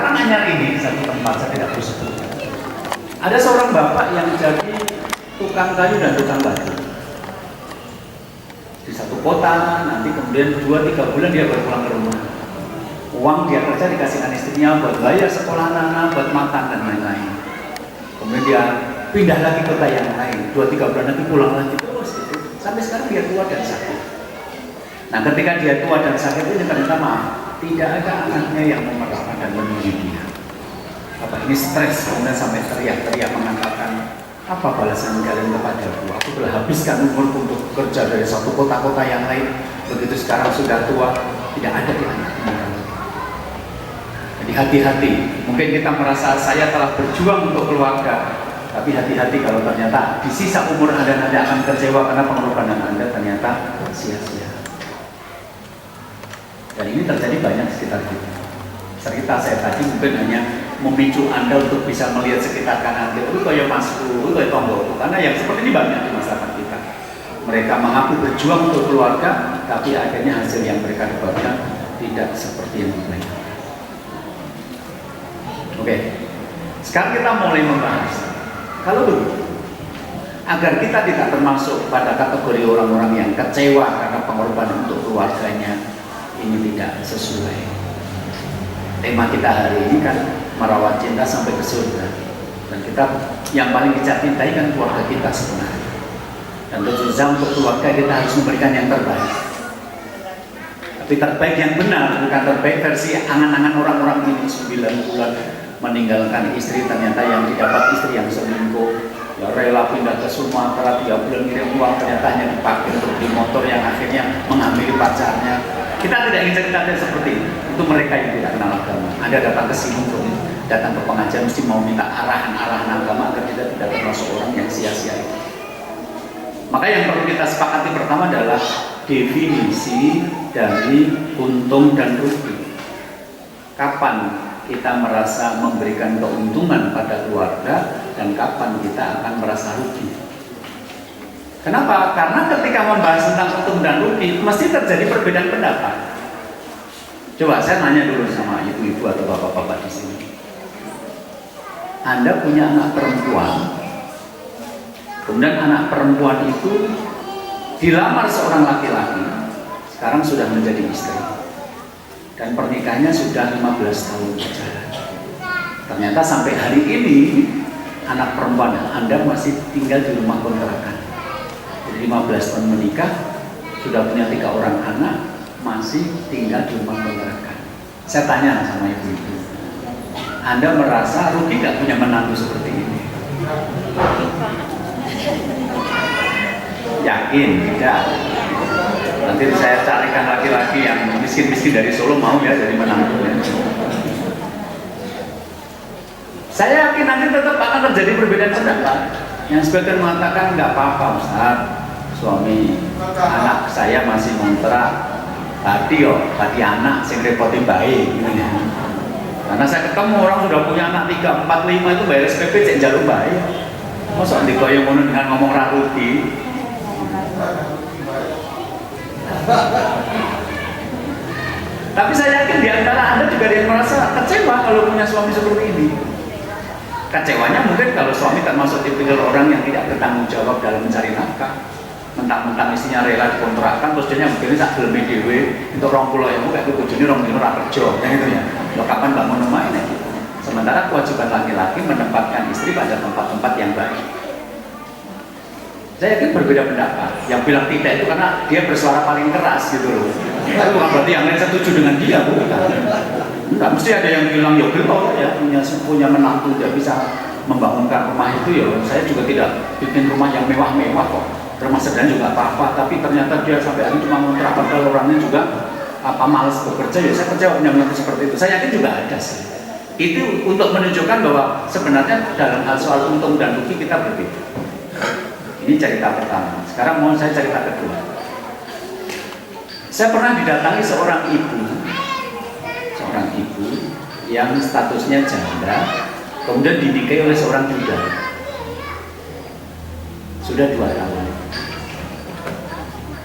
Karanganyar ini satu tempat, saya tidak perlu sebutkan. Ada seorang bapak yang jadi tukang kayu dan tukang batu di satu kota. Nanti kemudian 2-3 bulan dia baru pulang ke rumah. Uang dia kerja dikasihkan istrinya buat bayar sekolah anak, buat makan dan lain-lain. Kemudian dia pindah lagi ke kota yang lain, 2-3 bulan nanti pulang lagi terus gitu. Sampai sekarang dia tua dan sakit. Nah, ketika dia tua dan sakit ini ternyata maaf, tidak ada anaknya yang memerlukan dan menunggu dia. Bapak ini stres, kemudian sampai teriak-teriak mengatakan, apa balasan kalian kepadaku? Aku telah habiskan umurku untuk bekerja dari satu kota-kota yang lain. Begitu sekarang sudah tua, tidak ada di anaknya. Jadi hati-hati. Mungkin kita merasa saya telah berjuang untuk keluarga, tapi hati-hati kalau ternyata di sisa umur Anda akan kecewa karena pengorbanan Anda ternyata sia-sia. Dan ini terjadi banyak di sekitar kita. Cerita saya tadi mungkin hanya memicu Anda untuk bisa melihat sekitar kanan kita. Itu kayak masku, itu kayak tombol. Karena yang seperti ini banyak di masyarakat kita. Mereka mengaku berjuang untuk keluarga, tapi akhirnya hasil yang mereka dapatkan tidak seperti yang mereka. Oke, sekarang kita mulai membahas. Kalau dulu, agar kita tidak termasuk pada kategori orang-orang yang kecewa karena pengorbanan untuk keluarganya, ini tidak sesuai. Tema kita hari ini kan merawat cinta sampai ke surga. Dan kita yang paling kita cintai kan keluarga kita sebenarnya. Dan tentu saja untuk keluarga kita harus memberikan yang terbaik. Tapi terbaik yang benar, bukan terbaik versi angan-angan orang-orang ini 9 bulan meninggalkan istri, ternyata yang didapat istri yang selingkuh, ya rela pindah ke Sumatera 3 bulan ngirim uang, ternyata hanya dipakai untuk beli motor yang akhirnya menghamili pacarnya. Kita tidak ingin cerita seperti itu. Itu mereka yang tidak kenal agama. Anda datang ke sini untuk datang ke pengajian mesti mau minta arahan-arahan agama agar kita tidak termasuk orang yang sia-sia itu. Maka yang perlu kita sepakati pertama adalah definisi dari untung dan rugi. Kapan kita merasa memberikan keuntungan pada keluarga dan kapan kita akan merasa rugi. Kenapa? Karena ketika membahas tentang untung dan rugi mesti terjadi perbedaan pendapat. Coba saya nanya dulu sama ibu-ibu atau bapak-bapak di sini. Anda punya anak perempuan, kemudian anak perempuan itu dilamar seorang laki-laki, sekarang sudah menjadi istri. Dan pernikahannya sudah 15 tahun berjalan. Ternyata sampai hari ini anak perempuan Anda masih tinggal di rumah kontrakan. Jadi 15 tahun menikah, sudah punya 3 orang anak, masih tinggal di rumah kontrakan. Saya tanya sama ibu-ibu, Anda merasa rugi nggak punya menantu seperti ini? Yakin? Tidak. Nanti saya carikan laki-laki yang miskin-miskin dari Solo mau ya jadi menantunya. Saya yakin nanti tetap akan terjadi perbedaan pendapat. Yang sebagian mengatakan nggak apa-apa Ustaz, suami anak saya masih ngontrak, tadi anak sing repoti baik. Karena saya ketemu orang sudah punya anak 3, 4, 5 itu bayar SPP cek jalur baik. Masa dikoyong ngono dengan ngomong ra rugi. Tapi saya yakin di antara Anda juga ada yang merasa kecewa kalau punya suami seperti ini. Kecewanya mungkin kalau suami termasuk tipikal orang yang tidak bertanggung jawab dalam mencari nafkah. Mentang-mentang istrinya rela dikontrakkan, terus dia mungkin sak geleme dhewe untuk 20.000 kayak bojone 20.000 ora kerja, gitu ya. Lo kapan bangun rumah ini? Sementara kewajiban laki-laki menempatkan istri pada tempat-tempat yang baik. Saya yakin berbeda pendapat. Yang bilang tidak itu karena dia bersuara paling keras gitu loh. Itu bukan berarti yang lain setuju dengan dia, bukan. Enggak, mesti ada yang bilang ya belum ya punya menantu dia bisa membangunkan rumah itu ya. Saya juga tidak bikin rumah yang mewah-mewah kok. Rumah sederhana juga apa-apa, tapi ternyata dia sampai hari cuma ngontrak padahal orangnya juga malas bekerja. Ya saya kecewa punya menantu seperti itu. Saya yakin juga ada sih. Itu untuk menunjukkan bahwa sebenarnya dalam hal soal untung dan rugi kita berbeda. Ini cerita pertama. Sekarang mau saya cerita kedua. Saya pernah didatangi seorang ibu yang statusnya janda, kemudian dinikahi oleh seorang duda. Sudah 2 tahun.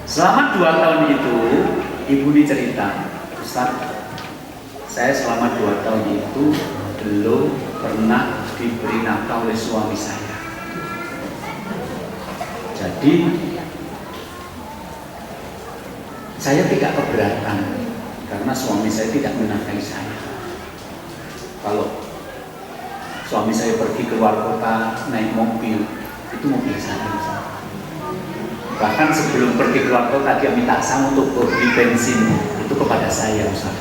Selama 2 tahun itu, ibu ini cerita, Ustaz, saya selama 2 tahun itu belum pernah diberi nafkah oleh suami saya. Jadi saya tidak keberatan karena suami saya tidak menafkahi saya. Kalau suami saya pergi keluar kota naik mobil, itu mobil saya. Bahkan sebelum pergi keluar kota dia minta saya untuk beli bensin, itu kepada saya, Ustaz.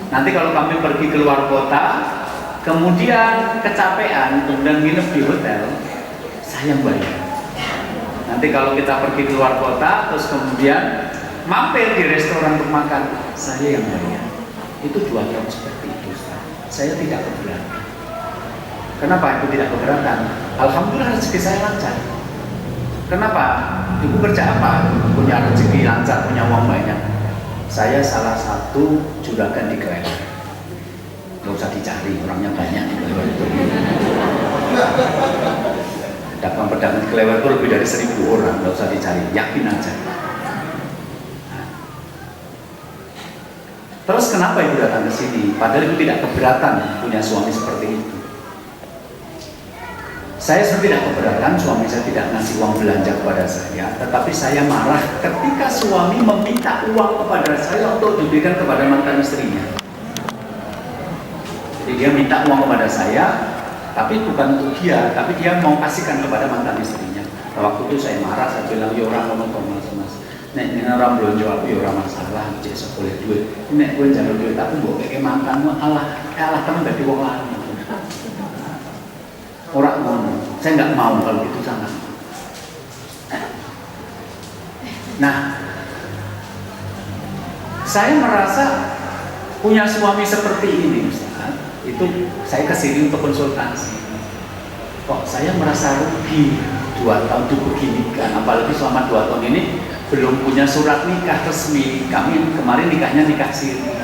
Nanti kalau kami pergi keluar kota, kemudian kecapean, kemudian nginep di hotel, saya yang bayar. Nanti kalau kita pergi keluar kota, terus kemudian mampir di restoran untuk makan, saya yang bayar. Itu 2 tahun seperti itu, Ustaz. Saya tidak keberatan. Kenapa itu tidak keberatan? Alhamdulillah rezeki saya lancar. Kenapa? Ibu kerja apa? Punya rezeki lancar, punya uang banyak. Saya salah satu juragan di Klewer. Gak usah dicari, orangnya banyak di Klewer itu. Pedagang-pedagang di Klewer itu lebih dari 1.000 orang, gak usah dicari, yakin aja. Terus kenapa ibu datang ke sini? Padahal ibu tidak keberatan punya suami seperti itu. Saya tidak keberatan suami saya tidak ngasih uang belanja kepada saya, tetapi saya marah ketika suami meminta uang kepada saya untuk diberikan kepada mantan istrinya. Jadi dia minta uang kepada saya, tapi bukan untuk dia, tapi dia mau kasihkan kepada mantan istrinya. Nah, waktu itu saya marah, saya bilang, ya orang ngomong mas, nek orang belanja aku ya orang masalah, cek boleh duit. Nek gue jangan duit, tapi gue kayak mantanmu, Allah teman dari wong lanang. Orang ngono, saya nggak mau kalau itu sangat. Nah, saya merasa punya suami seperti ini, Ustaz. Itu saya kesini untuk konsultasi. Kok saya merasa rugi 2 tahun dibeginikan, apalagi selama 2 tahun ini belum punya surat nikah resmi. Kami kemarin nikahnya nikah siri.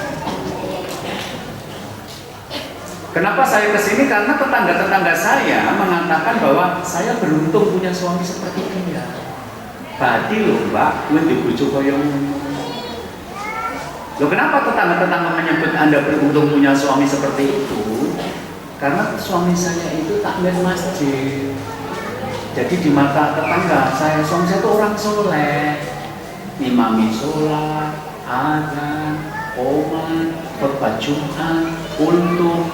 Kenapa saya kesini? Karena tetangga-tetangga saya mengatakan bahwa saya beruntung punya suami seperti dia. Berarti loh Mbak, gue dibujuk koyong. Loh kenapa tetangga-tetangga menyebut Anda beruntung punya suami seperti itu? Karena suami saya itu takmir masjid. Jadi di mata tetangga saya, suami saya itu orang soleh, imami sholat, adzan, qomat, khutbah Jumat, kultum.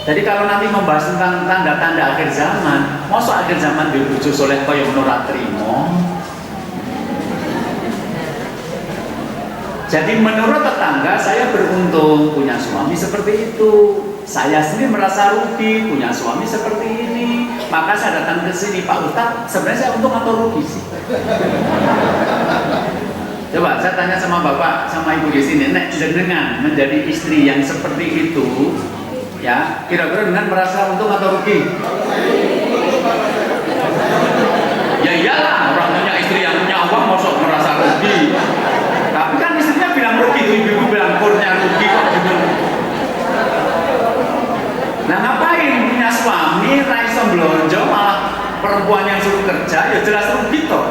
Jadi kalau nanti membahas tentang tanda-tanda akhir zaman, masa akhir zaman di bojo soleh kaya ora trimo. Jadi menurut tetangga saya beruntung punya suami seperti itu. Saya sendiri merasa rugi punya suami seperti ini. Maka saya datang ke sini, Pak Ustadz, sebenarnya saya untung atau rugi sih? Coba saya tanya sama Bapak, sama Ibu di sini, nek jenengan menjadi istri yang seperti itu, ya, kira-kira dengan merasa untung atau rugi? Ya iyalah, orang punya istri yang punya uang masuk merasa rugi. Tapi kan istrinya bilang rugi, ibu bilang kurnya rugi kok gitu. Nah ngapain punya suami, raiso blonjo, malah perempuan yang suruh kerja, ya jelas rugi toh.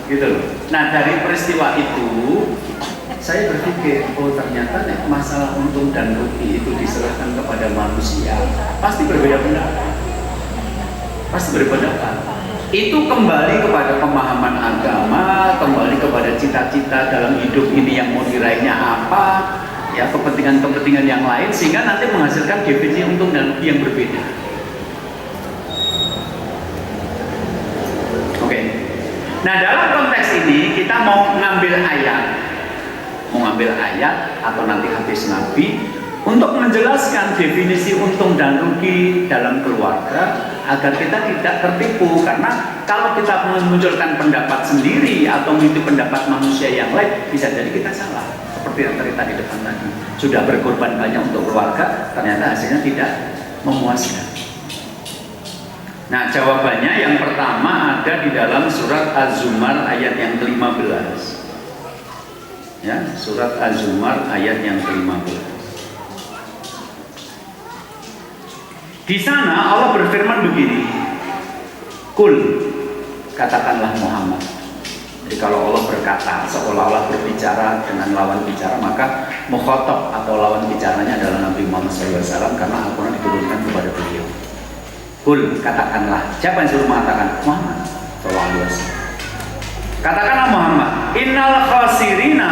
Gitu loh. Nah dari peristiwa itu saya berpikir, oh ternyata masalah untung dan rugi itu diserahkan kepada manusia, pasti berbeda pendapat. Pasti berbeda. Itu kembali kepada pemahaman agama, kembali kepada cita-cita dalam hidup ini yang mau diraihnya apa, ya kepentingan-kepentingan yang lain, sehingga nanti menghasilkan definisi untung dan rugi yang berbeda. Oke. Nah dalam konteks ini kita mau mengambil ayat atau nanti hadis Nabi untuk menjelaskan definisi untung dan rugi dalam keluarga agar kita tidak tertipu, karena kalau kita memunculkan pendapat sendiri atau mengikuti pendapat manusia yang lain bisa jadi kita salah, seperti yang cerita di depan tadi, sudah berkorban banyak untuk keluarga ternyata hasilnya tidak memuaskan. Nah jawabannya yang pertama ada di dalam surat Az-Zumar ayat yang ke-15. Ya, surat Az-Zumar ayat yang ke-15. Di sana Allah berfirman begini, Kul, katakanlah Muhammad, Jadi kalau Allah berkata seolah-olah berbicara dengan lawan bicara, maka mukhatab atau lawan bicaranya adalah Nabi Muhammad SAW, karena Al-Quran diturunkan kepada beliau. Qul, katakanlah. Siapa yang suruh mengatakan? Muhammad SAW. Katakanlah Muhammad, innal khasirina,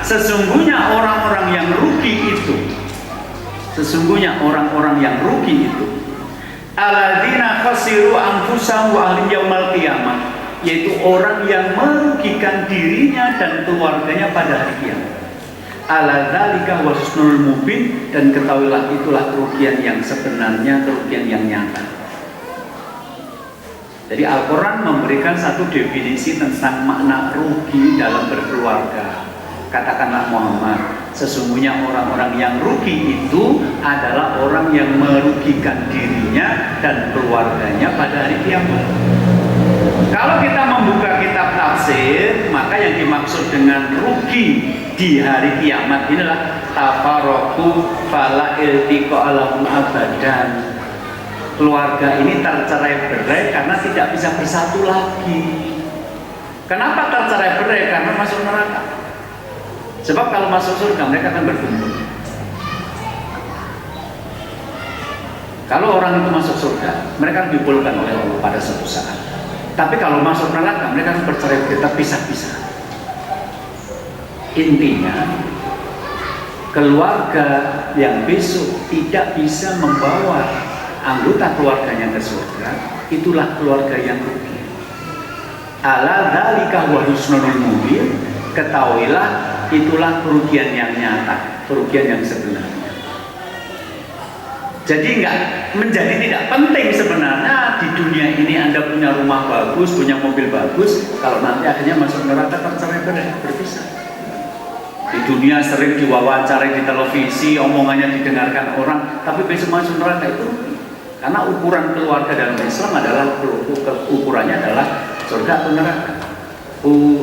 sesungguhnya orang-orang yang rugi itu, sesungguhnya orang-orang yang rugi itu, alladzina khasiru anfusahum wa ahlihim yaumal qiyamah, yaitu orang yang merugikan dirinya dan keluarganya pada hari kiamat. Ala dzalika wasnul mubin, dan ketahuilah itulah kerugian yang sebenarnya, kerugian yang nyata. Jadi Al-Quran memberikan satu definisi tentang makna rugi dalam berkeluarga. Katakanlah Muhammad, sesungguhnya orang-orang yang rugi itu adalah orang yang merugikan dirinya dan keluarganya pada hari kiamat. Kalau kita membuka kitab tafsir, maka yang dimaksud dengan rugi di hari kiamat inilah tafarraqu fala iltiqa lahum abadan. Keluarga ini tercerai-berai karena tidak bisa bersatu lagi. Kenapa tercerai-berai? Karena masuk neraka. Sebab kalau masuk surga mereka akan berkumpul. Kalau orang itu masuk surga, mereka akan dikumpulkan oleh Allah pada suatu saat. Tapi kalau masuk neraka, mereka akan bercerai-berai, terpisah-pisah. Intinya, keluarga yang besok tidak bisa membawa anggota keluarganya ke surga, itulah keluarga yang rugi. Ala dzalika wa husnul mubin, ketahuilah itulah kerugian yang nyata, kerugian yang sebenarnya. Jadi menjadi tidak penting sebenarnya di dunia ini Anda punya rumah bagus, punya mobil bagus, kalau nanti akhirnya masuk neraka tercerai-berai, berpisah. Di dunia sering diwawancarai di televisi, omongannya didengarkan orang, tapi besok masuk neraka itu rugi. Karena ukuran keluarga dalam Islam adalah ukurannya adalah surga atau neraka.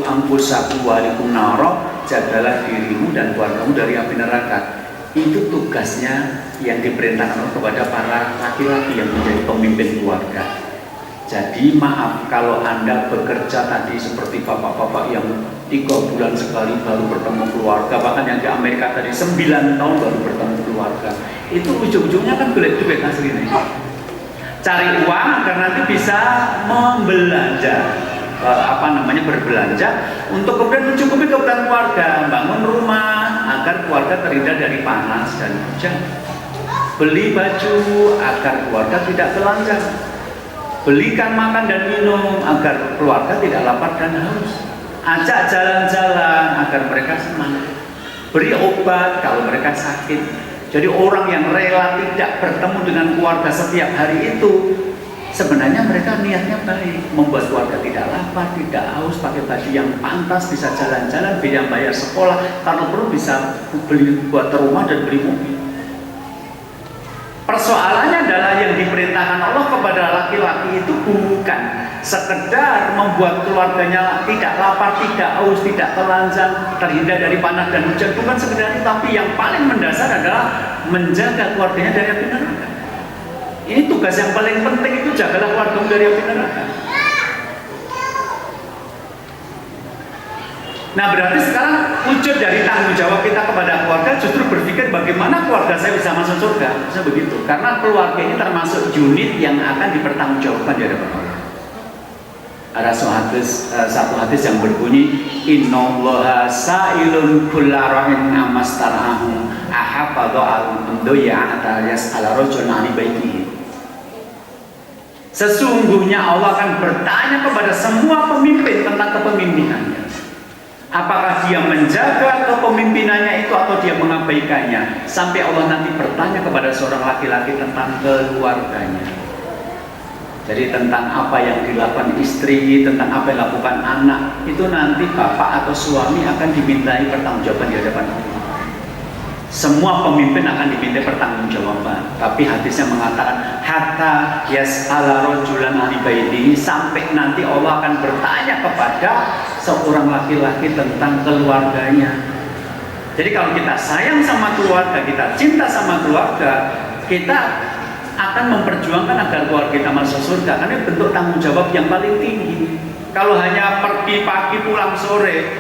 Ampusaku walikum naro, jagalah dirimu dan keluargamu dari api neraka. Itu tugasnya yang diperintahkan kepada para laki-laki yang menjadi pemimpin keluarga. Jadi maaf kalau Anda bekerja tadi seperti bapak-bapak yang 3 bulan sekali baru bertemu keluarga, bahkan yang di Amerika tadi 9 tahun baru bertemu keluarga. Itu ujung-ujungnya kan duit aslinya. Cari uang agar nanti bisa membelanja, berbelanja untuk kemudian mencukupi kebutuhan keluarga, bangun rumah agar keluarga terhindar dari panas dan hujan, beli baju agar keluarga tidak telanjang, belikan makan dan minum agar keluarga tidak lapar dan haus, ajak jalan-jalan agar mereka senang, beri obat kalau mereka sakit. Jadi orang yang rela tidak bertemu dengan keluarga setiap hari itu, sebenarnya mereka niatnya baik, membuat keluarga tidak lapar, tidak haus, pakai baju yang pantas, bisa jalan-jalan, bisa bayar sekolah, kalau perlu bisa beli buat rumah dan beli mobil. Persoalannya adalah yang diperintahkan Allah kepada laki-laki itu bukan sekedar membuat keluarganya tidak lapar, tidak haus, tidak telanjang, terhindar dari panas dan hujan, bukan sekedar itu, tapi yang paling mendasar adalah menjaga keluarganya dari api neraka. Ini tugas yang paling penting, itu jagalah keluargamu dari api neraka. Nah berarti sekarang wujud dari tanggung jawab kita kepada keluarga justru berpikir bagaimana keluarga saya bisa masuk surga, bisa begitu. Karena keluarga ini termasuk unit yang akan dipertanggungjawabkan di hadapan Allah. Ada satu hadis yang berbunyi, Innallaha sa'ilun kulla ra'in amastar'ahu ahafadha al-doya'ata yas'ala rajulun 'ani baitihi. Sesungguhnya Allah akan bertanya kepada semua pemimpin tentang kepemimpinannya. Apakah dia menjaga kepemimpinannya itu atau dia mengabaikannya, sampai Allah nanti bertanya kepada seorang laki-laki tentang keluarganya. Jadi tentang apa yang dilakukan istri, tentang apa yang dilakukan anak, itu nanti bapak atau suami akan dimintai pertanggungjawaban di hadapan Allah. Semua pemimpin akan diminta pertanggungjawaban. Tapi hadisnya mengatakan hatta yas'ala rajulan 'ani baitihi, sampai nanti Allah akan bertanya kepada seorang laki-laki tentang keluarganya. Jadi kalau kita sayang sama keluarga, kita cinta sama keluarga, kita akan memperjuangkan agar keluarga kita masuk surga, karena bentuk tanggung jawab yang paling tinggi. Kalau hanya pergi pagi pulang sore,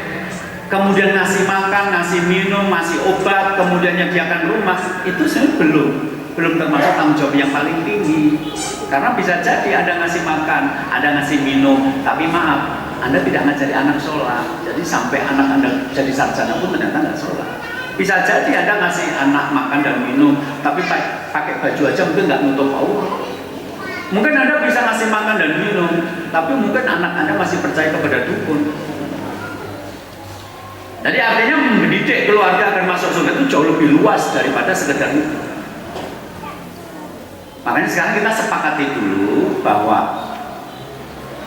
kemudian ngasih makan, ngasih minum, ngasih obat, kemudian menyediakan rumah, itu sebenarnya belum termasuk tanggung jawab yang paling tinggi. Karena bisa jadi Anda ngasih makan, Anda ngasih minum, tapi maaf, Anda tidak ngajari anak sholat. Jadi sampai anak Anda jadi sarjana pun ternyata nggak sholat. Bisa jadi Anda ngasih anak makan dan minum, tapi pakai baju aja mungkin nggak nutup aurat. Mungkin Anda bisa ngasih makan dan minum, tapi mungkin anak Anda masih percaya kepada dukun. Jadi artinya mendidik keluarga agar masuk surga itu jauh lebih luas daripada sekedar itu. Makanya sekarang kita sepakati dulu bahwa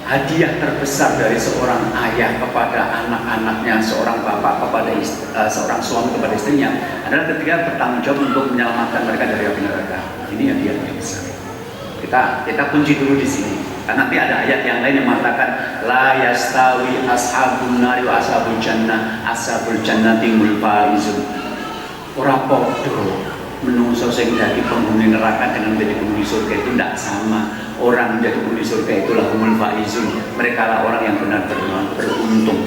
hadiah terbesar dari seorang ayah kepada anak-anaknya, seorang bapak kepada seorang suami kepada istrinya adalah ketika bertanggung jawab untuk menyelamatkan mereka dari api neraka. Ini hadiah yang besar. Kita kunci dulu di sini. Karena nanti ada ayat yang lain yang mengatakan la yastawi ashabun nari wa ashabul jannati hum faizun. Ora padha menungso sing dadi penghuni neraka dengan menjadi penghuni surga itu tidak sama. Orang menjadi penghuni surga itulah humul faizun. Mereka lah orang yang benar-benar beruntung.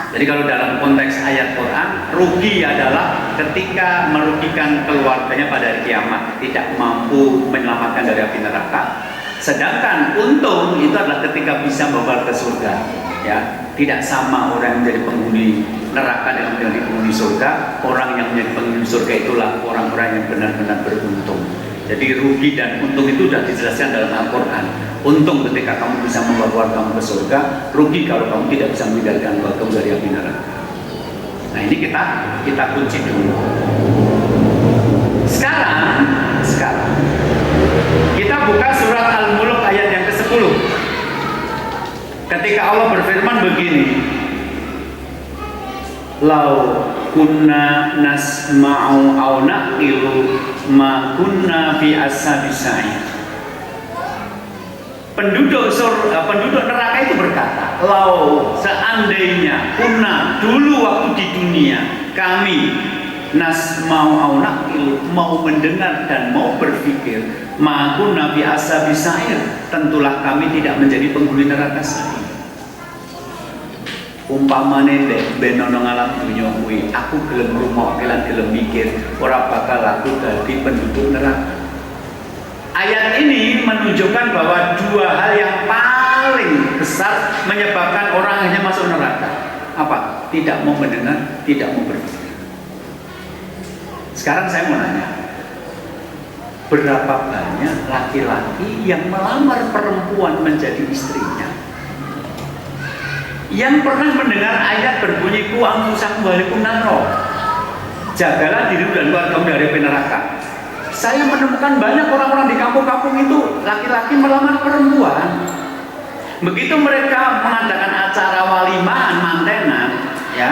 Jadi kalau dalam konteks ayat Quran, rugi adalah ketika merugikan keluarganya pada hari kiamat, tidak mampu menyelamatkan dari api neraka. Sedangkan untung itu adalah ketika bisa membawa ke surga. Ya, tidak sama orang yang menjadi penghuni neraka dengan menjadi penghuni surga. Orang yang menjadi penghuni surga itulah orang-orang yang benar-benar beruntung. Jadi rugi dan untung itu sudah dijelaskan dalam Al-Quran. Untung ketika kamu bisa membawa keluargamu ke surga, rugi kalau kamu tidak bisa meninggalkan keluargamu dari api neraka. Nah ini kita kunci dulu. Sekarang kita buka surat Al-Mulk ayat yang ke-10. Ketika Allah berfirman begini, Lau kunna nasma'u au naqilu ma kunna fi ashabis sa'ir. Penduduk neraka itu berkata, lau seandainya kunna dulu waktu di dunia kami nasma'u au naqilu mau mendengar dan mau berpikir ma kunna fi ashabis sa'ir, tentulah kami tidak menjadi penghuni neraka sa'ir. Umpamane nek benono ngalam dunya kuwi aku gelem ngrungokke lan gelem mikir ora bakal aku dadi penduduk neraka. Ayat ini menunjukkan bahwa dua hal yang paling besar menyebabkan orang hanya masuk neraka. Apa? Tidak mau mendengar, tidak mau berpikir. Sekarang saya mau nanya, berapa banyak laki-laki yang melamar perempuan menjadi istrinya yang pernah mendengar ayat berbunyi ku anfusakum wa alaikum naro, jagalah diri dan keluargamu dari api neraka. Saya menemukan banyak orang-orang di kampung-kampung itu laki-laki melamar perempuan. Begitu mereka mengadakan acara walimahan mantenan, ya,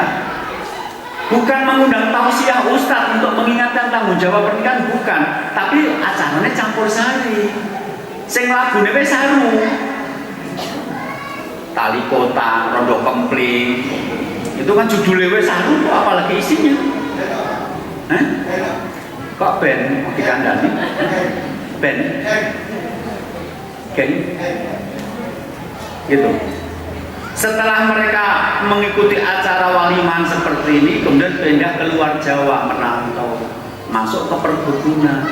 bukan mengundang tausiah ustaz untuk mengingatkan tanggung jawab pernikahan, bukan, tapi acaranya campur sari. Sing lagune wis saru. Tali kota, rondo kempling, itu kan judulnya wes saru, kok apalagi isinya? Kok ben dikandani? Ben? Geng? Gitu. Setelah mereka mengikuti acara walimahan seperti ini, kemudian pindah keluar Jawa, merantau, masuk ke perkebunan.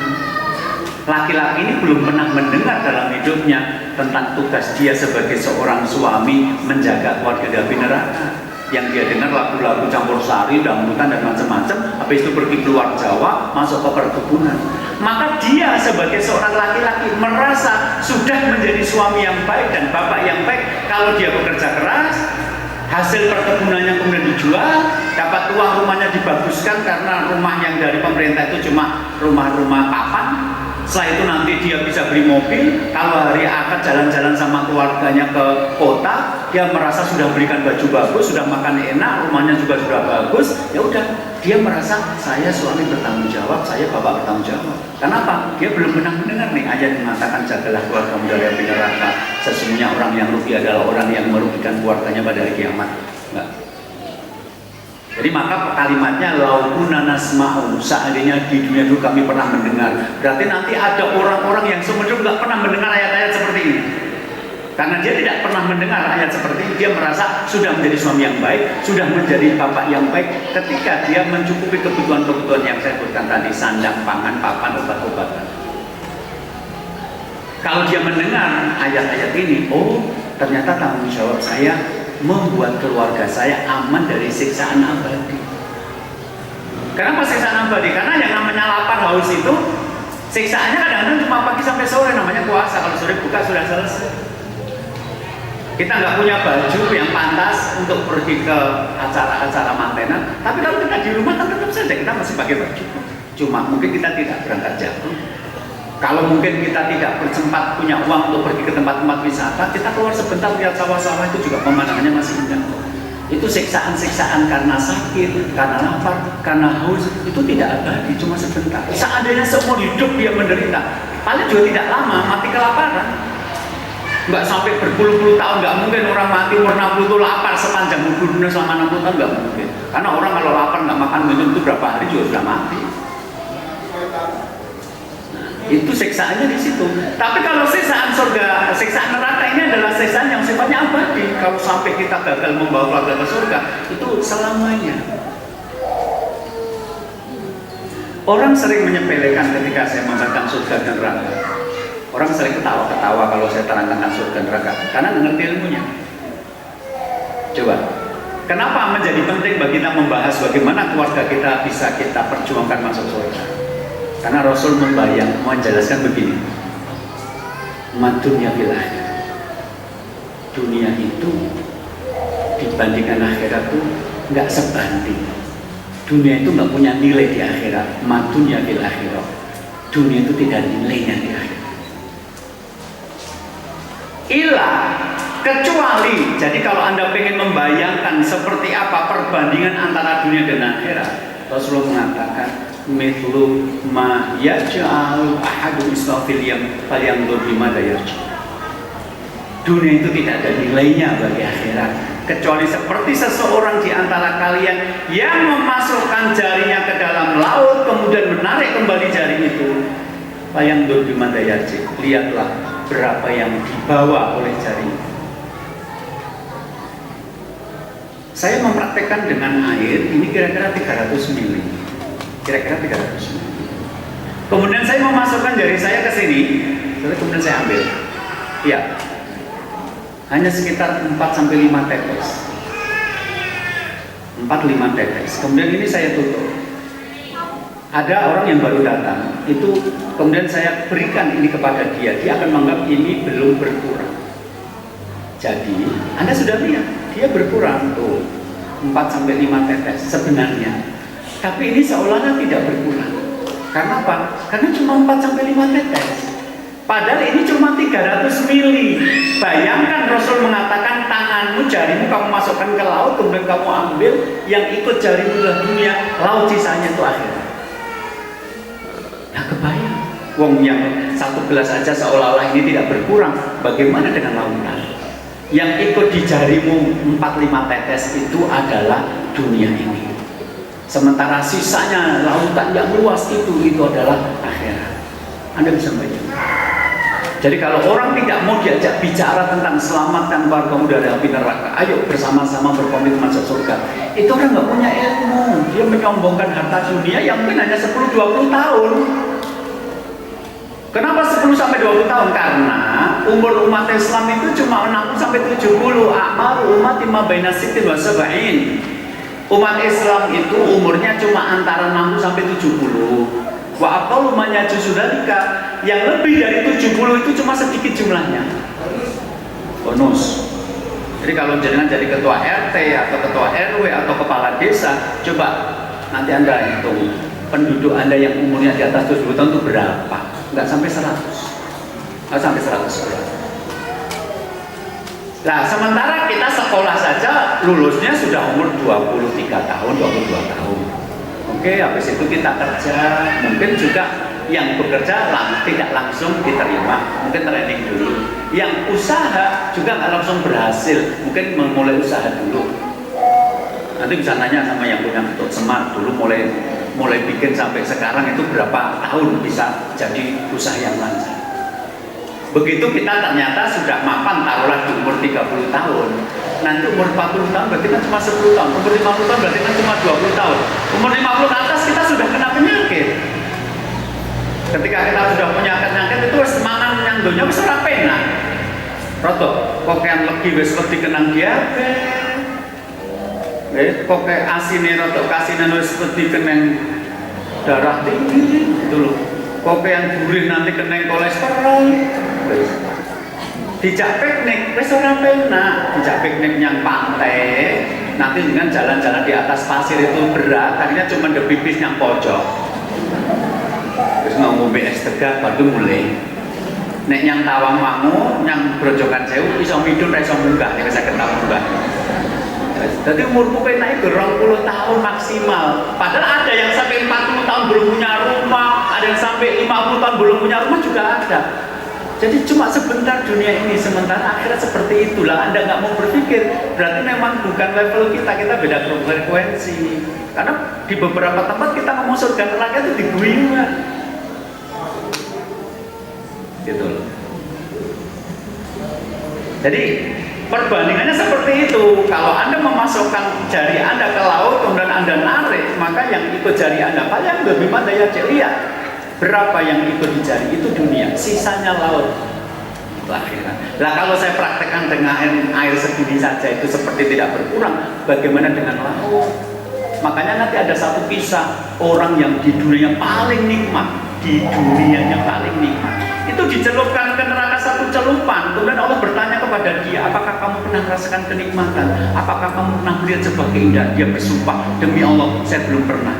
Laki-laki ini belum pernah mendengar dalam hidupnya tentang tugas dia sebagai seorang suami menjaga keluarga dari api neraka. Yang dia dengar lagu-lagu campur sari, dangdutan dan macam-macam. Habis itu pergi keluar Jawa, masuk ke perkebunan. Maka dia sebagai seorang laki-laki merasa sudah menjadi suami yang baik dan bapak yang baik kalau dia bekerja keras. Hasil perkebunannya kemudian dijual, dapat uang, rumahnya dibaguskan karena rumah yang dari pemerintah itu cuma rumah-rumah papan. Setelah itu nanti dia bisa beli mobil. Kalau hari akad jalan-jalan sama keluarganya ke kota, dia merasa sudah belikan baju bagus, sudah makan enak, rumahnya juga sudah bagus. Ya udah, dia merasa saya suami bertanggung jawab, saya bapak bertanggung jawab. Kenapa? Dia belum pernah mendengar nih ayat mengatakan jagalah keluargamu dari api neraka. Sesungguhnya orang yang rugi adalah orang yang merugikan keluarganya pada hari kiamat. Enggak. Jadi maka kalimatnya laukuna nasma'u, seandainya di dunia dulu kami pernah mendengar. Berarti nanti ada orang-orang yang seumur hidup nggak pernah mendengar ayat-ayat seperti ini. Karena dia tidak pernah mendengar ayat seperti ini, dia merasa sudah menjadi suami yang baik, sudah menjadi bapak yang baik ketika dia mencukupi kebutuhan-kebutuhan yang saya sebutkan tadi, sandang, pangan, papan, obat-obatan. Kalau dia mendengar ayat-ayat ini, oh ternyata tanggung jawab saya membuat keluarga saya aman dari siksaan abadi. Kenapa siksaan abadi? Karena yang namanya lapar haus itu siksaannya kadang-kadang cuma pagi sampai sore, namanya puasa. Kalau sore buka sudah selesai. Kita nggak punya baju yang pantas untuk pergi ke acara-acara mantenan, tapi kalau kita di rumah kan tetap saja kita masih pakai baju. Cuma mungkin kita tidak berangkat jauh. Kalau mungkin kita tidak bersempat punya uang untuk pergi ke tempat-tempat wisata, kita keluar sebentar lihat sawah-sawah itu juga pemandangannya masih indah. Itu siksaan-siksaan karena sakit, karena lapar, karena haus, itu tidak abadi, cuma sebentar. Seandainya seumur hidup dia menderita, paling juga tidak lama mati kelaparan. Nggak sampai berpuluh-puluh tahun, nggak mungkin orang mati umur 60 itu lapar sepanjang hidupnya selama 60 tahun, nggak mungkin. Karena orang kalau lapar nggak makan minum itu berapa hari juga sudah mati. Itu siksaannya di situ. Tapi kalau siksaan surga, siksaan neraka ini adalah siksaan yang sifatnya abadi. Kalau sampai kita gagal membawa keluarga ke surga, itu selamanya. Orang sering menyepelekan ketika saya mengatakan surga dan neraka. Orang sering ketawa-ketawa kalau saya terangkan surga dan neraka, karena mengerti ilmunya. Coba, kenapa menjadi penting bagi kita membahas bagaimana keluarga kita bisa kita perjuangkan masuk surga? Karena Rasul menjelaskan begini, madunya fil akhirah, dunia itu dibandingkan akhirat itu nggak sebanding. Dunia itu nggak punya nilai di akhirat. Madunya fil akhirah, dunia itu tidak ada nilainya di akhirat. Kecuali, jadi kalau Anda ingin membayangkan seperti apa perbandingan antara dunia dan akhirat, Rasulullah mengatakan mithlu ma yaj'al ahadun isma'il falyanzur bimada yarji. Dunia itu tidak ada nilainya bagi akhirat, kecuali seperti seseorang di antara kalian yang memasukkan jarinya ke dalam laut kemudian menarik kembali jari itu. Falyanzur bimada yarji, lihatlah berapa yang dibawa oleh jari. Saya mempraktekkan dengan air ini kira-kira 300 ml. Kira-kira 300 ml. Kemudian saya memasukkan jari saya ke sini, kemudian saya ambil. Iya. Hanya sekitar 4-5 tetes. 4-5 tetes. Kemudian ini saya tutup. Ada orang yang baru datang, itu kemudian saya berikan ini kepada dia. Dia akan menganggap ini belum berkurang. Jadi, Anda sudah lihat, dia berkurang tuh 4-5 tetes sebenarnya. Tapi ini seolah-olah tidak berkurang. Karena apa? Karena cuma 4-5 tetes. Padahal ini cuma 300 mili. Bayangkan Rasul mengatakan tanganmu, jarimu kamu masukkan ke laut, kemudian kamu ambil, yang ikut jarimu adalah dunia, laut sisanya itu akhirat. Nah kebayang, wong yang satu gelas aja seolah-olah ini tidak berkurang, bagaimana dengan lautan? Yang ikut di jarimu 4-5 tetes itu adalah dunia ini. Sementara sisanya lautan yang luas itu adalah akhirat. Anda bisa bayangkan. Jadi kalau orang tidak mau diajak bicara tentang selamatkan keluargamu dari api neraka, ayo bersama-sama berkomitmen masuk surga. Itu orang nggak punya ilmu. Dia menyombongkan harta dunia yang mungkin hanya 10-20 tahun. Kenapa 10-20 tahun? Karena umur umat Islam itu cuma 60-70. Amal umat imma baina sittin wa sab'in. Umat Islam itu umurnya cuma antara 60-70. Wa aqallu man yajuzu dzalika, yang lebih dari 70 itu cuma sedikit jumlahnya. Bonus. Jadi kalau jenengan jadi ketua RT atau ketua RW atau kepala desa, coba nanti Anda hitung penduduk Anda yang umurnya di atas 70 tahun itu berapa? Enggak sampai 100. Enggak sampai 100 orang. Nah, sementara kita sekolah saja lulusnya sudah umur 23 tahun, 22 tahun. Oke, habis itu kita kerja, mungkin juga yang bekerja tidak langsung diterima, mungkin training dulu. Yang usaha juga nggak langsung berhasil, mungkin memulai usaha dulu. Nanti bisa nanya sama yang punya Getuk Semar, dulu mulai bikin sampai sekarang itu berapa tahun bisa jadi usaha yang lancar. Begitu kita ternyata sudah mapan, taruhlah di umur 30 tahun, nanti umur 40 tahun berarti kan cuma 10 tahun, umur 50 tahun berarti kan cuma 20 tahun, umur 50 ke atas kita sudah kena penyakit. Ketika kita sudah punya penyakit itu semangat yang dunia wis ora penak. Rotok, kok yang legi wis wedi kenang diabetes. Kok kayak asine rotok kasine wis wedi kenang darah tinggi gitu loh. Kok yang gurih nanti kenang kolesterol. Dijak piknik wis ora penak, dijak piknik yang pantai. Nanti dengan jalan-jalan di atas pasir itu berat, akhirnya cuma pipis yang pojok. Terus ngombe es tegar baru mulai. Nek yang Tawang Mangu, yang Grojogan Sewu iso midun ra iso munggah, nek saya kenal munggah. Jadi umurku pengen 20 tahun maksimal. Padahal ada yang sampai 40 tahun belum punya rumah, ada yang sampai 50 tahun belum punya rumah juga ada. Jadi cuma sebentar dunia ini, sementara akhirnya seperti itulah. Anda nggak mau berpikir, berarti memang bukan level kita beda frekuensi. Karena di beberapa tempat kita ngomong surga neraka itu diguyur. Gitu loh. Jadi perbandingannya seperti itu. Kalau Anda memasukkan jari Anda ke laut kemudian Anda narik, maka yang ikut jari Anda paling lebih pandai aja. Lihat berapa yang ikut di jari itu dunia, sisanya laut, akhirat. Nah kalau saya praktekkan dengan air segini saja itu seperti tidak berkurang, bagaimana dengan laut? Makanya nanti ada satu kisah orang yang di dunia paling nikmat, di dunianya paling nikmat, itu dicelupkan ke neraka satu celupan. Kemudian Allah bertanya kepada dia, apakah kamu pernah merasakan kenikmatan? Apakah kamu pernah melihat sebuah keindahan? Dia bersumpah, demi Allah saya belum pernah.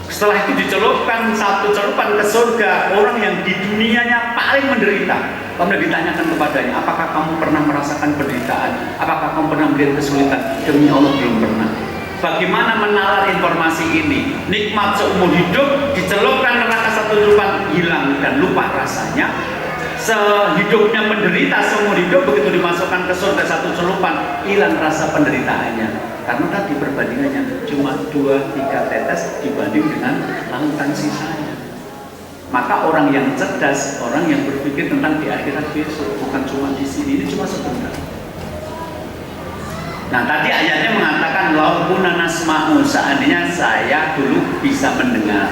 Setelah itu dicelupkan satu celupan ke surga orang yang di dunianya paling menderita. Kemudian ditanyakan kepadanya, apakah kamu pernah merasakan penderitaan? Apakah kamu pernah melihat kesulitan? Demi Allah belum pernah. Bagaimana menalar informasi ini? Nikmat seumur hidup dicelupkan neraka satu celupan, hilang dan lupa rasanya. Sehidupnya menderita seumur hidup, begitu dimasukkan ke surga satu celupan, hilang rasa penderitaannya. Karena tadi perbandingannya cuma 2-3 tetes dibanding dengan lautan sisanya. Maka orang yang cerdas, orang yang berpikir tentang di akhirat besok, bukan cuma di sini, ini cuma sebentar. Nah tadi ayatnya mengatakan laupuna nasma'u, seandainya saya dulu bisa mendengar.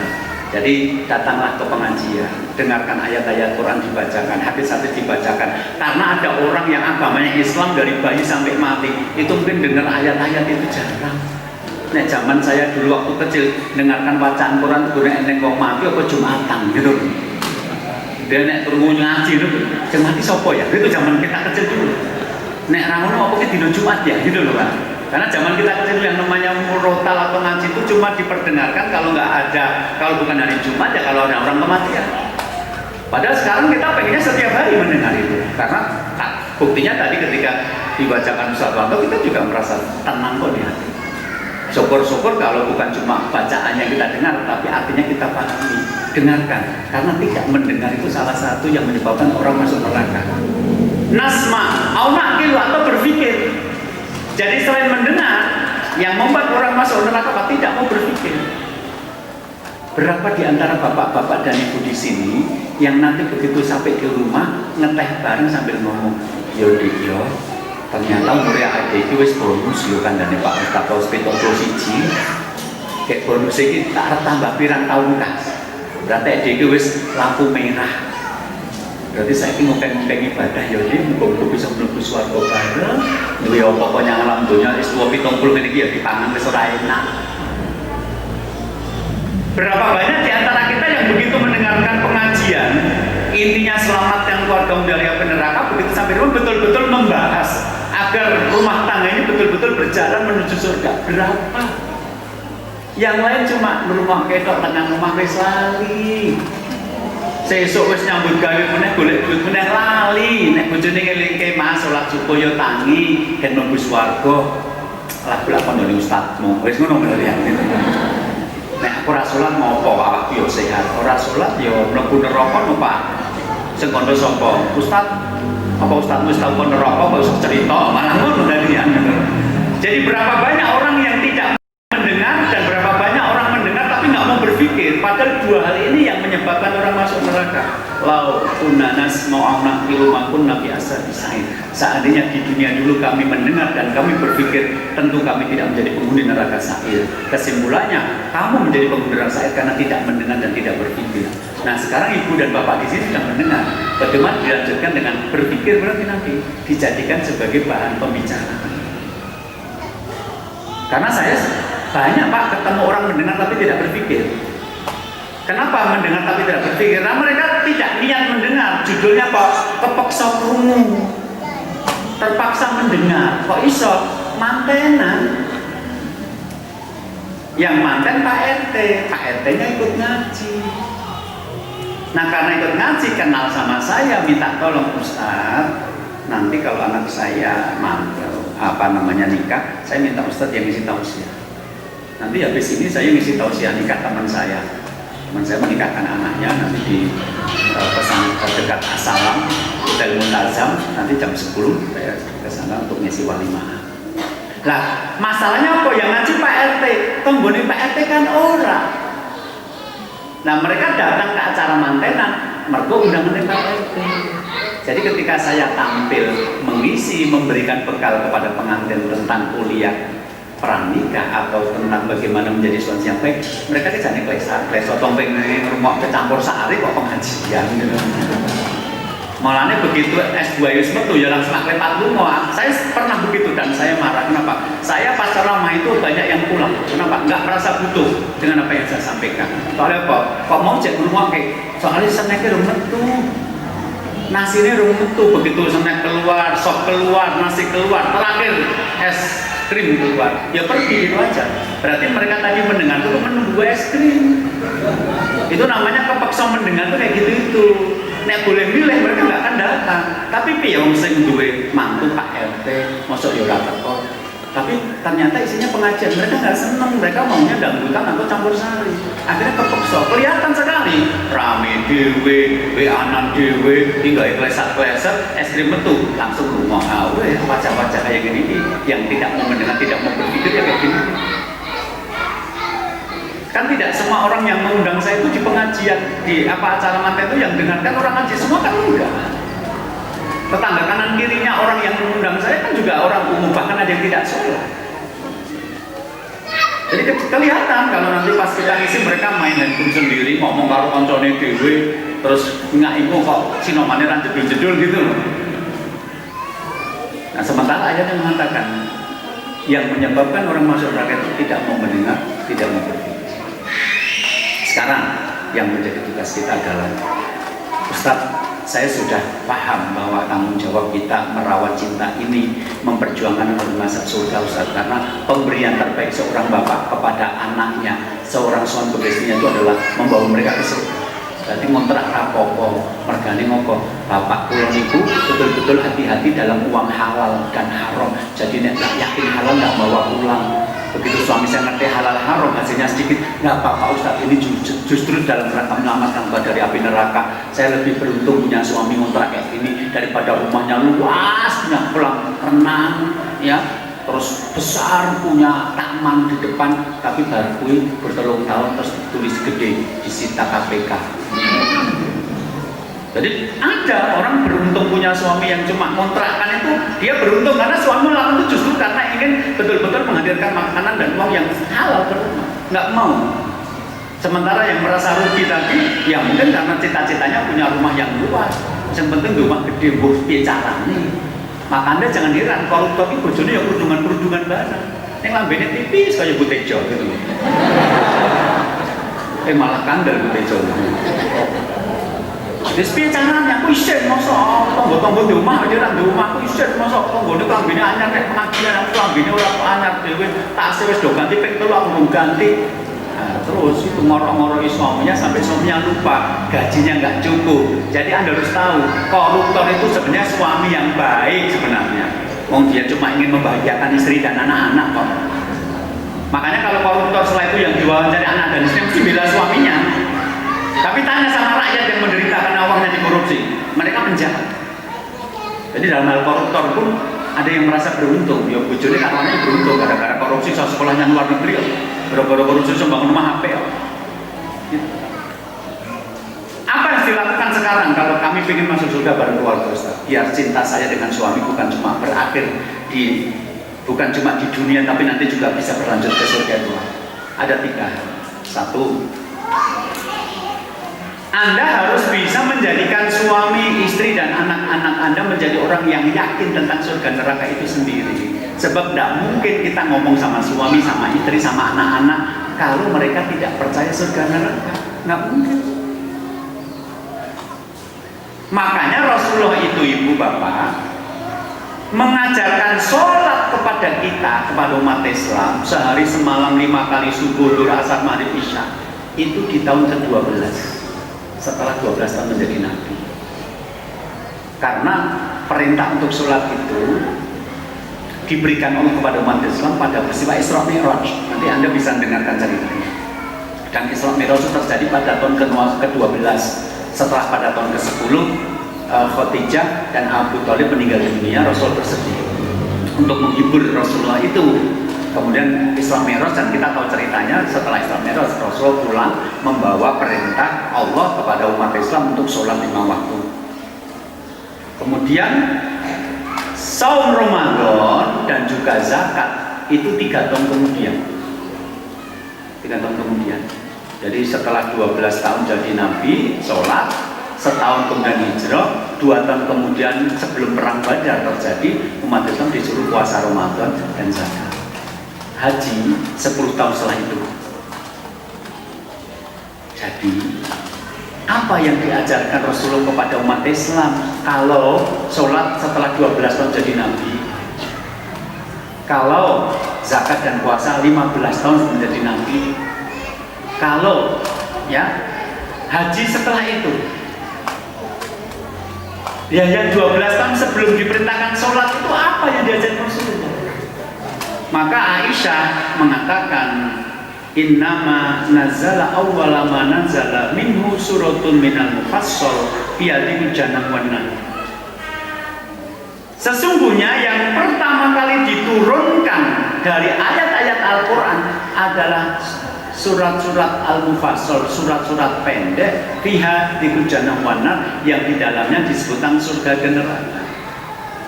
Jadi datanglah ke pengajian, dengarkan ayat-ayat Quran dibacakan, hadis-hadis dibacakan. Karena ada orang yang agamanya Islam dari bayi sampai mati, itu mungkin dengar ayat-ayat itu jarang. Nah zaman saya dulu waktu kecil dengarkan bacaan Quran itu nek kok mati apa Jumatan gitu. Dia nek turun ngaji itu, mati sopo ya? Itu zaman kita kecil dulu. Nek ramono apa ki dino Jumat ya gitu loh Pak. Karena zaman kita kecil yang namanya murotal atau ngaji itu cuma diperdengarkan kalau nggak ada, kalau bukan hari Jumat ya kalau ada orang kematian. Padahal sekarang kita pengennya setiap hari mendengar itu. Karena buktinya tadi ketika dibacakan Ustaz Wanto kita juga merasa tenang kok di hati. Syukur-syukur kalau bukan cuma bacaannya kita dengar, tapi artinya kita pahami, dengarkan. Karena tidak mendengar itu salah satu yang menyebabkan orang masuk neraka. Nasma, au naqil atau berpikir. Jadi selain mendengar, yang membuat orang masuk neraka apa tidak mau berpikir. Berapa di antara bapak-bapak dan ibu di sini yang nanti begitu sampai di rumah ngeteh bareng sambil ngomong, yo dik yo, ternyata umurnya adik itu wis bonus yo kandane Pak Ustaz Paus 71. Kayak bonus iki tak arep tambah pirang tahun kas. Berarti adik itu wis lampu merah. Berarti saya ingin ngomong ibadah ya ini muka-muka bisa mlebu swarga bareng. Duwe apa-apa nyang alam donya wis 70 ngene iki ya dipangan wis ora enak. Berapa banyak di antara kita yang begitu mendengarkan pengajian intinya selamatkan keluarga dari api neraka, begitu sampai rumah betul-betul membahas agar rumah tangga ini betul-betul berjalan menuju surga. Berapa? Yang lain cuma rumah ketok tenang rumah wis lali. Sesuk wis nyambut gawe meneh golek duit meneh lali. Nek bojone ngelingke Mas salat subuh yo tangi ben mlebu swarga. Lah kula kandhane ustadmu. Wis ngono bener ya. Nek aku ora salat ngopo awakku yo sehat. Ora salat yo mlebu neraka no Pak. Sing kandha sapa? Ustad. Apa ustadmu wis tau neraka kok iso cerita malah ngono dari ya. Jadi berapa banyak orang yang tidak mendengar dan berapa banyak orang mendengar tapi nggak mau berpikir. Padahal dua hal ini yang menyebabkan orang masuk neraka. Lau kunna nasma'u naqilu ma kunna fi ashabi sa'ir. Seandainya di dunia dulu kami mendengar dan kami berpikir, tentu kami tidak menjadi penghuni neraka sa'ir. Kesimpulannya, kamu menjadi penghuni neraka sa'ir karena tidak mendengar dan tidak berpikir. Nah, sekarang ibu dan bapak di sini sudah mendengar. Bagaimana dilanjutkan dengan berpikir, berarti nanti dijadikan sebagai bahan pembicaraan. Karena saya banyak Pak ketemu orang mendengar tapi tidak berpikir. Kenapa mendengar tapi tidak berpikir? Karena mereka tidak niat mendengar. Judulnya kok kepeksa krungu, terpaksa mendengar. Kok iso mantenan? Yang manten Pak RT, Pak RT-nya ikut ngaji. Nah karena ikut ngaji kenal sama saya, minta tolong Ustaz. Nanti kalau anak saya nikah, saya minta Ustaz yang ngisi tausiah. Nanti habis ini saya ngisi tausiah nikah teman saya. Teman saya menikahkan anaknya nanti di pesan dekat Asalam, Hotel Muntazam, nanti jam 10 saya ke sana untuk ngisi walimah. Lah, masalahnya apa? Yang ngaji Pak RT, tonggone Pak RT kan orang. Nah, mereka datang ke acara mantenan, mergo undangan Pak RT. Jadi ketika saya tampil mengisi, memberikan bekal kepada pengantin tentang kuliah pranikah atau tentang bagaimana menjadi suami yang baik, mereka tidak klesa tompeng rumah kecampur sehari kok pengajian gitu. Malahnya begitu S2 metu ya langsung aklepat rumah. Saya pernah begitu dan saya marah. Kenapa? Saya pas ceramah itu banyak yang pulang. Kenapa? Nggak merasa butuh dengan apa yang saya sampaikan. Soalnya apa? Kok mau cek rumah kayak soalnya seneknya rumah metu, nasinya rumah metu. Begitu senek keluar, sop keluar, nasi keluar, terakhir es krim keluar, ya pergi itu aja. Berarti mereka tadi mendengar itu menunggu es krim. Itu namanya kepeksa mendengar tuh kayak gitu itu. Nek boleh milih mereka nggak akan datang. Tapi piye wong sing duwe mantu Pak RT, mosok yo ora teko. Tapi ternyata isinya pengajian, mereka nggak seneng, mereka maunya dangdutan atau campur sari. Akhirnya kepeksa, kelihatan sekali. Rame dewe, anak dewe, tinggal klesak-klesak, es krim metu, langsung rumah awe, wajah-wajah kayak gini yang tidak mau mendengar, tidak mau berpikir ya kayak gini. Kan tidak semua orang yang mengundang saya itu di pengajian, di acara manten itu yang dengarkan orang ngaji semua kan enggak. Tetangga kanan kirinya orang yang mengundang saya kan juga orang umum, bahkan ada yang tidak sholat. Jadi kelihatan kalau nanti pas kita ngisi mereka main handphone sendiri, ngomong karo koncone dhewe, terus nggak ibu kok sinomane ra jedul-jedul gitu loh. Nah sementara ayatnya mengatakan yang menyebabkan orang masuk neraka itu tidak mau mendengar, tidak mau berpikir. Sekarang yang menjadi tugas kita adalah, Ustaz, saya sudah paham bahwa tanggung jawab kita merawat cinta ini, memperjuangkan untuk masuk surga, Ustaz, karena pemberian terbaik seorang bapak kepada anaknya, seorang suami kepada istrinya itu adalah membawa mereka ke surga. Jadi ngontrak rapopo, mergane ngoko, bapak kula niku betul-betul hati-hati dalam uang halal dan haram. Jadi nek yakin halal nggak bawa pulang. Begitu suami saya ngerti halal haram hasilnya sedikit, nggak apa-apa Ustaz, ini justru dalam rangka menyelamatkan dari api neraka. Saya lebih beruntung punya suami ngontrak kayak gini daripada rumahnya luas, punya kolam renang, ya, terus besar, punya taman di depan, tapi baru bertelung tahun terus tulis gede disita KPK. Jadi ada orang beruntung punya suami yang cuma kontrakkan itu, dia beruntung karena suami melakukan itu justru karena ingin betul-betul menghadirkan makanan dan uang yang halal ke rumah, nggak mau. Sementara yang merasa rugi tadi, ya mungkin karena cita-citanya punya rumah yang luas, yang penting rumah gede, buh bicara nih. Makanya jangan heran koruptor itu bojone ya kerudungan barang, yang lambene tipis kayak butejo gitu. Malah kandel butejo. Wis piye carane aku isin mosok tonggo-tonggo di omah aja nang di omah aku isin mosok tanggone klambine anyar nek pengajian aku klambine ora anyar dhewe tak wis do ganti ping 3 aku mung ganti. Nah, terus itu ngorok-ngorok suaminya sampai suaminya lupa gajinya nggak cukup. Jadi Anda harus tahu koruptor itu sebenarnya suami yang baik sebenarnya. Wong dia cuma ingin membahagiakan istri dan anak-anak kok. Makanya kalau koruptor setelah itu yang diwawancara anak dan istri mesti bela suaminya. Tapi tanya sama rakyat yang menderita karena uangnya dikorupsi, mereka penjahat. Jadi dalam hal koruptor pun ada yang merasa beruntung, ya bojone katanya beruntung gara-gara korupsi saya sekolahnya luar negeri, gara-gara korupsi saya bangun rumah HP. Gitu. Apa yang dilakukan sekarang kalau kami ingin masuk surga bareng keluarga Ustaz? Biar cinta saya dengan suami bukan cuma berakhir bukan cuma di dunia, tapi nanti juga bisa berlanjut ke surga Tuhan. Ada 3 hal. 1, Anda harus bisa menjadikan suami, istri, dan anak-anak Anda menjadi orang yang yakin tentang surga neraka itu sendiri. Sebab tidak mungkin kita ngomong sama suami, sama istri, sama anak-anak kalau mereka tidak percaya surga neraka. Nggak mungkin. Makanya Rasulullah itu, ibu bapak, mengajarkan sholat kepada kita, kepada umat Islam, sehari semalam 5 kali subuh, duhur, asar, maghrib, isya. Itu di tahun ke-12 setelah 12 tahun menjadi nabi. Karena perintah untuk sholat itu diberikan Allah kepada umat Islam pada peristiwa Isra Mi'raj. Nanti Anda bisa dengarkan ceritanya. Dan Isra Mi'raj itu terjadi pada tahun ke-12 setelah pada tahun ke-10 Khadijah dan Abu Thalib meninggal dunia. Rasul bersedih untuk menghibur Rasulullah itu. Kemudian Isra Mi'raj, dan kita tahu ceritanya, setelah Isra Mi'raj Rasul pulang membawa perintah Allah kepada umat Islam untuk sholat 5 waktu. Kemudian saum Ramadan dan juga zakat itu 3 tahun kemudian. 3 tahun kemudian. Jadi setelah 12 tahun jadi nabi, sholat, setahun kemudian hijrah, 2 tahun kemudian sebelum perang Badar terjadi, umat Islam disuruh puasa Ramadan dan zakat. Haji 10 tahun setelah itu. Jadi apa yang diajarkan Rasulullah kepada umat Islam kalau sholat setelah 12 tahun jadi nabi, kalau zakat dan puasa 15 tahun menjadi nabi, kalau ya haji setelah itu, ya yang 12 tahun sebelum diperintahkan sholat itu apa yang diajarkan Rasulullah? Maka Aisyah mengatakan, innama nazala awwala ma nazala minhu suratun minal mufassal biyadil jannah wan nar. Sesungguhnya yang pertama kali diturunkan dari ayat-ayat Al-Quran adalah surat-surat Al-Mufassal, surat-surat pendek biyadil jannah wan nar, yang di dalamnya disebutkan surga dan neraka.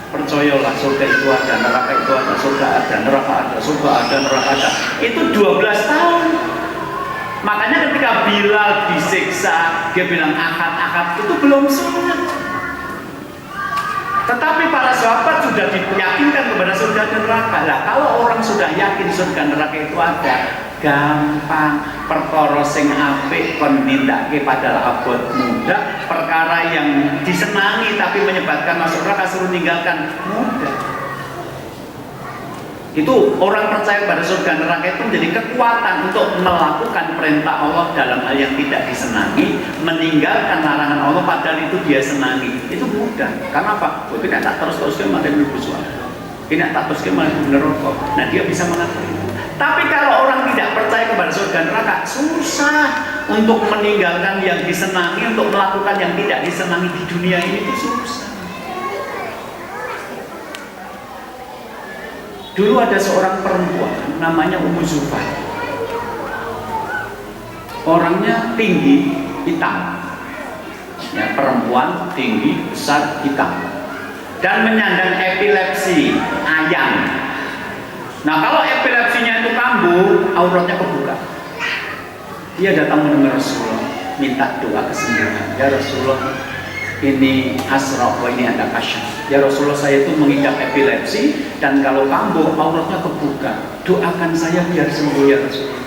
Percayalah, surga itu ada, neraka itu ada, surga ada, neraka ada, surga ada, neraka ada. Itu 12 tahun. Makanya ketika Bilal disiksa, dia bilang akad-akad, itu belum sunat. Tetapi para sahabat sudah diyakinkan kepada surga dan neraka. Nah, kalau orang sudah yakin surga neraka itu ada, gampang. Perkara sing apik kon nindakake padahal abot mudah, perkara yang disenangi tapi menyebabkan masuk neraka suruh tinggalkan mudah. Itu orang percaya pada surga neraka itu menjadi kekuatan untuk melakukan perintah Allah dalam hal yang tidak disenangi, meninggalkan larangan Allah padahal itu dia senangi. Itu mudah. Karena apa? Kita tak terus-teruskan malah berbusuan. Kita tak teruskan malah neraka. Nah, dia bisa mengakui itu. Tapi kalau orang tidak percaya kepada surga neraka, susah untuk meninggalkan yang disenangi, untuk melakukan yang tidak disenangi di dunia ini, itu susah. Dulu ada seorang perempuan namanya Ummu Zufar. Orangnya tinggi, hitam. Ya, perempuan tinggi, besar, hitam. Dan menyandang epilepsi ayam. Nah, kalau epilepsinya itu kambuh, auratnya kebuka. Dia datang menemui Rasulullah, minta doa kesembuhan. Ya Rasulullah, ini asra wa ini ada kasyaf. Ya Rasulullah, saya itu mengidap epilepsi dan kalau kambuh auratnya kebuka. Doakan saya biar sembuh ya Rasulullah.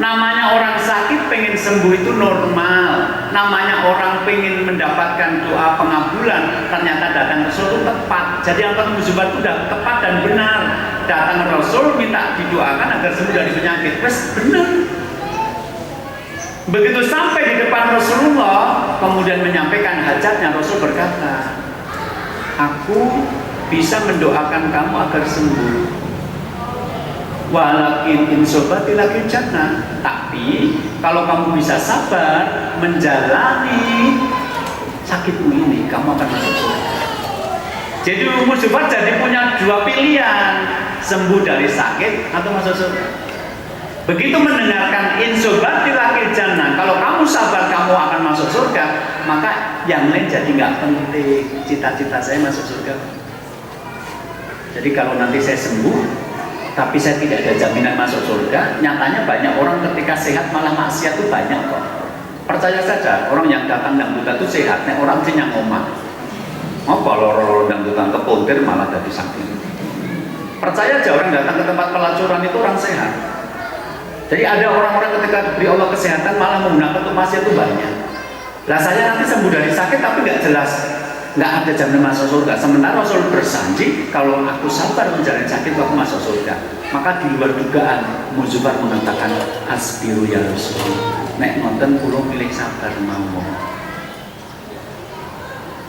Namanya orang sakit pengen sembuh itu normal. Namanya orang pengen mendapatkan doa pengabulan, ternyata datang Rasul itu tepat. Jadi yang Ummu Zufar itu sudah tepat dan benar. Datang Rasul minta didoakan agar sembuh dari penyakit. Wes benar. Begitu sampai di depan Rasulullah, kemudian menyampaikan hajatnya, Rasul berkata, aku bisa mendoakan kamu agar sembuh. Walakin insobati lagi jannah. Tapi kalau kamu bisa sabar menjalani sakitmu ini, kamu akan masuk surga. Jadi Ummu Zubair jadi punya dua pilihan, sembuh dari sakit atau masuk surga. Begitu mendengarkan insobatil lakil jannah, kalau kamu sabar kamu akan masuk surga, maka yang lain jadi nggak penting. Cita-cita saya masuk surga. Jadi kalau nanti saya sembuh, tapi saya tidak ada jaminan masuk surga, nyatanya banyak orang ketika sehat malah maksiat itu banyak kok. Percaya saja, orang yang datang dangdutan itu sehat, nek orang sing yang omah. Mau kalau dangdutan kepontir malah jadi sakit. Percaya aja orang datang ke tempat pelacuran itu orang sehat. Jadi ada orang-orang ketika diberi Allah kesehatan malah menggunakan untuk maksiat itu banyak. Lah saya nanti sembuh dari sakit tapi nggak jelas, nggak ada jaminan masuk surga. Sementara Rasul berjanji kalau aku sabar menjalani sakit aku masuk surga. Maka di luar dugaan Ummu Zubair mengatakan asbiru ya Rasul. Nek nonton kula pilih sabar mawon.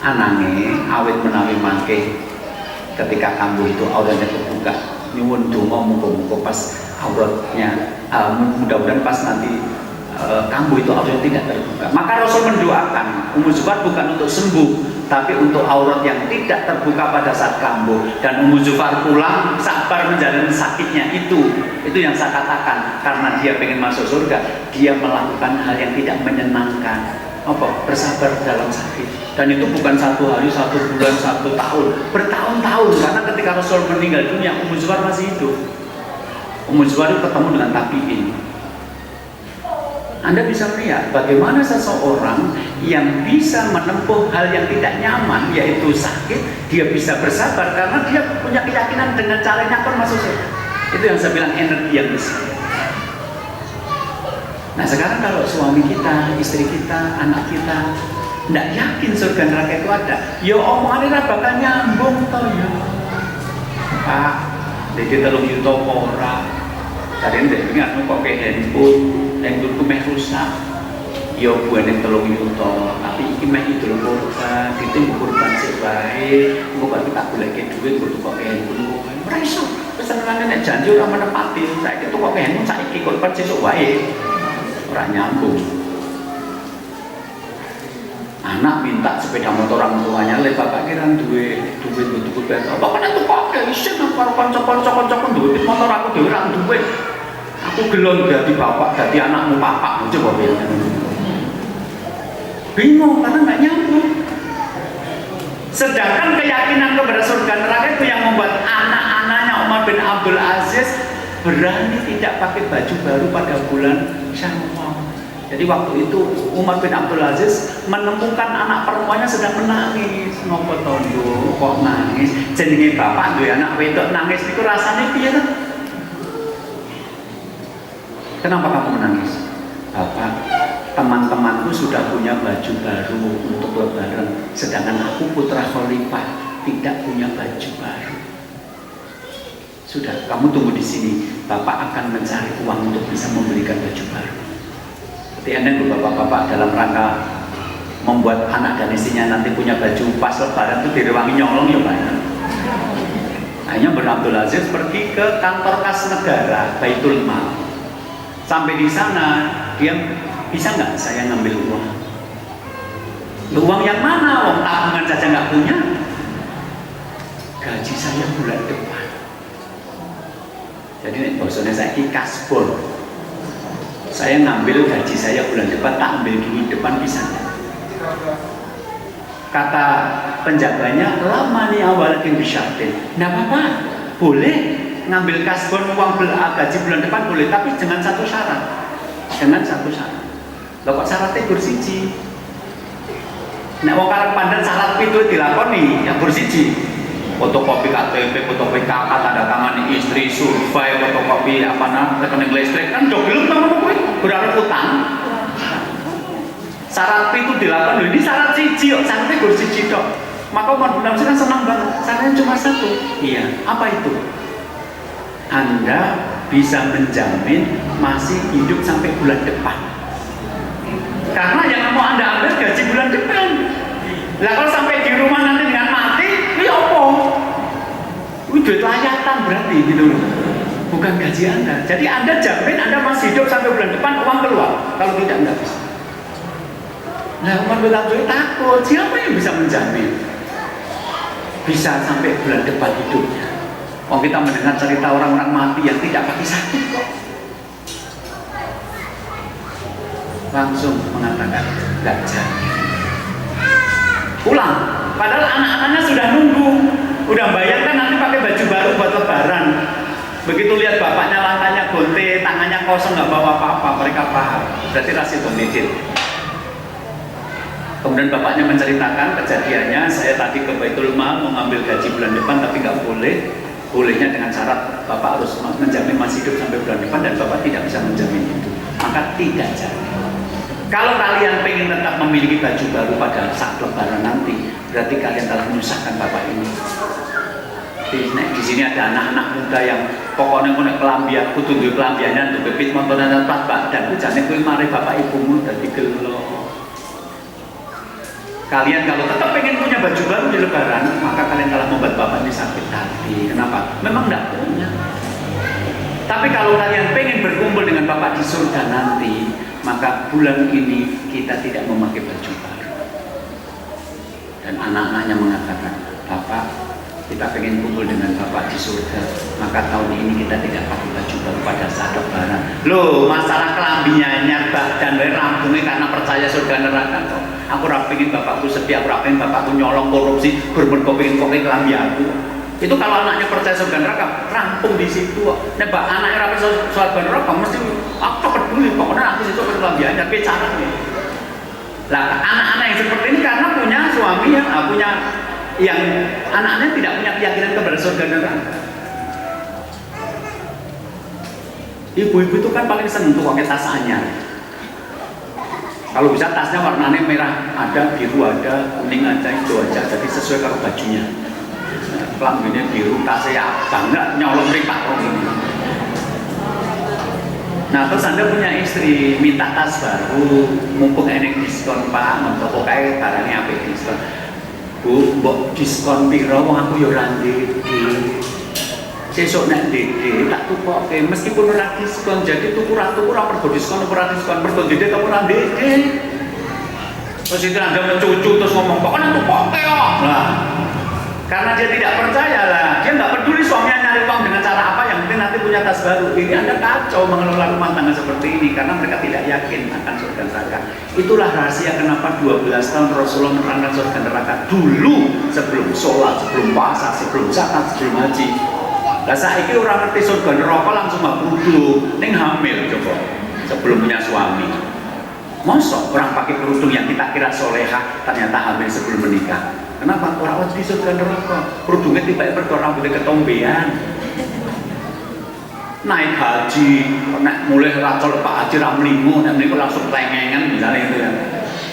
Anange awit menawi mangke ketika kambuh itu auratnya terbuka. Nyuwun donga muga-muga pas auratnya mudah-mudahan pas nanti kambuh itu auratnya tidak terbuka. Maka Rasul mendoakan Ummu Zubair bukan untuk sembuh, tapi untuk aurat yang tidak terbuka pada saat kambuh. Dan Ummu Zubair pulang sabar menjalani sakitnya itu yang saya katakan, karena dia pengen masuk surga, dia melakukan hal yang tidak menyenangkan. Apa? Bersabar dalam sakit. Dan itu bukan satu hari, satu bulan, satu tahun, bertahun-tahun. Karena ketika Rasul meninggal dunia, Ummu Zubair masih hidup. Ummu Zubair ketemu dengan tabi'in. Anda bisa melihat bagaimana seseorang yang bisa menempuh hal yang tidak nyaman, yaitu sakit, dia bisa bersabar karena dia punya keyakinan dengan caranya akan masuk surga. Itu yang saya bilang energi yang besar. Nah sekarang kalau suami kita, istri kita, anak kita tidak yakin surga neraka itu ada, ya omongannya bakal nyambung toh ya. Pak, jadi telung yuto ora. Tadi ndek ingat kok ke handphone ku meh rusak. Ya buane telung yuto, tapi iki meh idul kurban, ditimbu kurban sik wae. Engko bar tak goleke dhuwit kok ke handphone ku. Ora iso. Pesenane nek janji ora menepati, saiki tuku ke handphone saiki kurban sesuk wae. Ora nyambung. Anak minta sepeda motor orang tuanya, le bapak kira duit untuk kupet. Bapak nek tukoke isin karo kanca-kanca duit motor aku dhewe ora duit. Aku gelon dadi bapak, dadi anakmu papa, coba piye. Bingung karena nggak nyambung. Sedangkan keyakinan kepada surga neraka itu yang membuat anak-anaknya Umar bin Abdul Aziz berani tidak pakai baju baru pada bulan Syawal. Jadi waktu itu Umar bin Abdul Aziz menemukan anak perempuannya sedang menangis. Nopo tondo kok nangis? Jenenge bapak duwe anak wedok nangis niku rasane piye to? Kenapa kamu menangis? Bapak, teman-temanku sudah punya baju baru untuk lebaran, sedangkan aku putra khalifah tidak punya baju baru. Sudah, kamu tunggu di sini. Bapak akan mencari uang untuk bisa membelikan baju baru. Seperti Anda bapak-bapak dalam rangka membuat anak dan istrinya nanti punya baju pas lebaran itu direwangi nyolong ya banyak. Akhirnya bin Abdul Aziz pergi ke kantor kas negara Baitul Mal. Sampai di sana dia bisa nggak saya ngambil uang? Uang yang mana? Uang tabungan saja nggak punya. Gaji saya bulan depan. Jadi nek bosone saiki kasbon. Saya ngambil gaji saya bulan depan, tak ambil duit depan bisa. Kata penjaganya, lama nih awalnya bisyaratin. Nah apa? Boleh ngambil kasbon uang gaji bulan depan boleh, tapi dengan satu syarat. Dengan satu syarat. Lho kok syaratnya bersiji? Nek wong karep pandang syarat itu dilakoni, ya bersiji. Fotokopi KTP, fotokopi KK, tanda tangan istri, survei, fotokopi rekening listrik kan double temen kuwi berarti utang. Syarat itu dilakukan, ini syarat siji kok, syaratnya gur siji tok. Maka Umar bin Abdul Aziz kan senang banget, syaratnya cuma satu. Iya, apa itu? Anda bisa menjamin masih hidup sampai bulan depan. Karena yang mau Anda ambil gaji bulan depan. Lah kalau sampai di rumah nanti dengan mati, ini apa? Ini duit layatan berarti gitu loh. Bukan gaji Anda. Jadi Anda jamin Anda masih hidup sampai bulan depan, uang keluar. Kalau tidak, enggak bisa. Nah Umar bin Abdul takut, siapa yang bisa menjamin? bisa sampai bulan depan hidupnya. Oh, kita mendengar cerita orang-orang mati yang tidak mati sakit kok. Langsung mengatakan nggak jadi. Pulang, padahal anak-anaknya sudah nunggu, udah bayangkan nanti pakai baju baru buat lebaran. Begitu lihat bapaknya langkahnya gonte, tangannya kosong, nggak bawa apa-apa, mereka paham. Berarti rasi domidil. Kemudian bapaknya menceritakan kejadiannya, saya tadi ke Baitul Mal mau ngambil gaji bulan depan tapi nggak boleh. Bolehnya dengan syarat bapak harus menjamin masih hidup sampai bulan depan, dan bapak tidak bisa menjamin itu, maka tidak jadi. Kalau kalian pengen tetap memiliki baju baru pada saat lebaran nanti, berarti kalian telah menyusahkan bapak ini. Di sini ada anak-anak muda yang pokoknya konek kelambian, kudu duwe kelambiannya untuk bebit motor dan pas dan hujane kuwi mari bapak ibumu dadi gelo. Kalian kalau tetap pengen punya baju baru di lebaran, maka kalian telah membuat bapak ini sakit hati. Kenapa? Memang tidak punya. Tapi kalau kalian pengen berkumpul dengan bapak di surga nanti, maka bulan ini kita tidak memakai baju baru. Dan anak-anaknya mengatakan, Bapak, kita pengen kumpul dengan bapak di surga, maka tahun ini kita tidak pakai baju baru pada saat lebaran. Loh, masalah kelambinya nyarbak dan rambungnya karena percaya surga neraka kok. Aku rapingin bapakku sedih, aku rapingin bapakku nyolong korupsi, berbentuk pengen kelambi aku. Itu kalau anaknya percaya surga neraka, rampung di situ. Nah, anaknya rapi surga neraka, mesti aku peduli, pokoknya aku situ kelambiannya, tapi caranya. Lah, anak-anak yang seperti ini karena punya suami yang punya yang anaknya tidak punya keyakinan kepada surga neraka. Ibu-ibu itu kan paling seneng tuh pakai tas anyar. Kalau bisa tasnya warnanya merah, ada biru, ada kuning, aja itu aja, jadi sesuai kalau bajunya. Kelambinya biru, tasnya abang, nggak nyolong ripak ini. Nah, terus Anda punya istri, minta tas baru, mumpung enek diskon Pak, untuk kayak barangnya apa diskon. Bu, mbok diskon piro wong aku yo ora ndek. Sesuk nek ndek tak tukoke meskipun ora diskon, jadi tuku ora pergo diskon ora diskon, pergo ndek ta ora ndek. Terus itu Anda mencucu terus ngomong, "Pokoknya tukoke kok." Nah, karena dia tidak percaya lah, dia nggak peduli suaminya nyari uang dengan cara apa, yang penting nanti punya tas baru. Ini Anda kacau mengelola rumah tangga seperti ini karena mereka tidak yakin akan surga neraka. Itulah rahasia kenapa 12 tahun Rasulullah menerangkan surga neraka dulu, sebelum sholat, sebelum puasa, sebelum zakat, sebelum haji. Lah saiki orang ngerti surga neraka langsung mabuduk, ning hamil coba sebelum punya suami. Mosok orang pakai kerudung yang kita kira solehah ternyata hamil sebelum menikah. Kenapa? Orang di surga neraka kerudungnya tiba-tiba perkara rambutnya ketombean. Naik haji, naik mulai racol Pak Haji Ramlingo, naik langsung tengengan misalnya itu ya.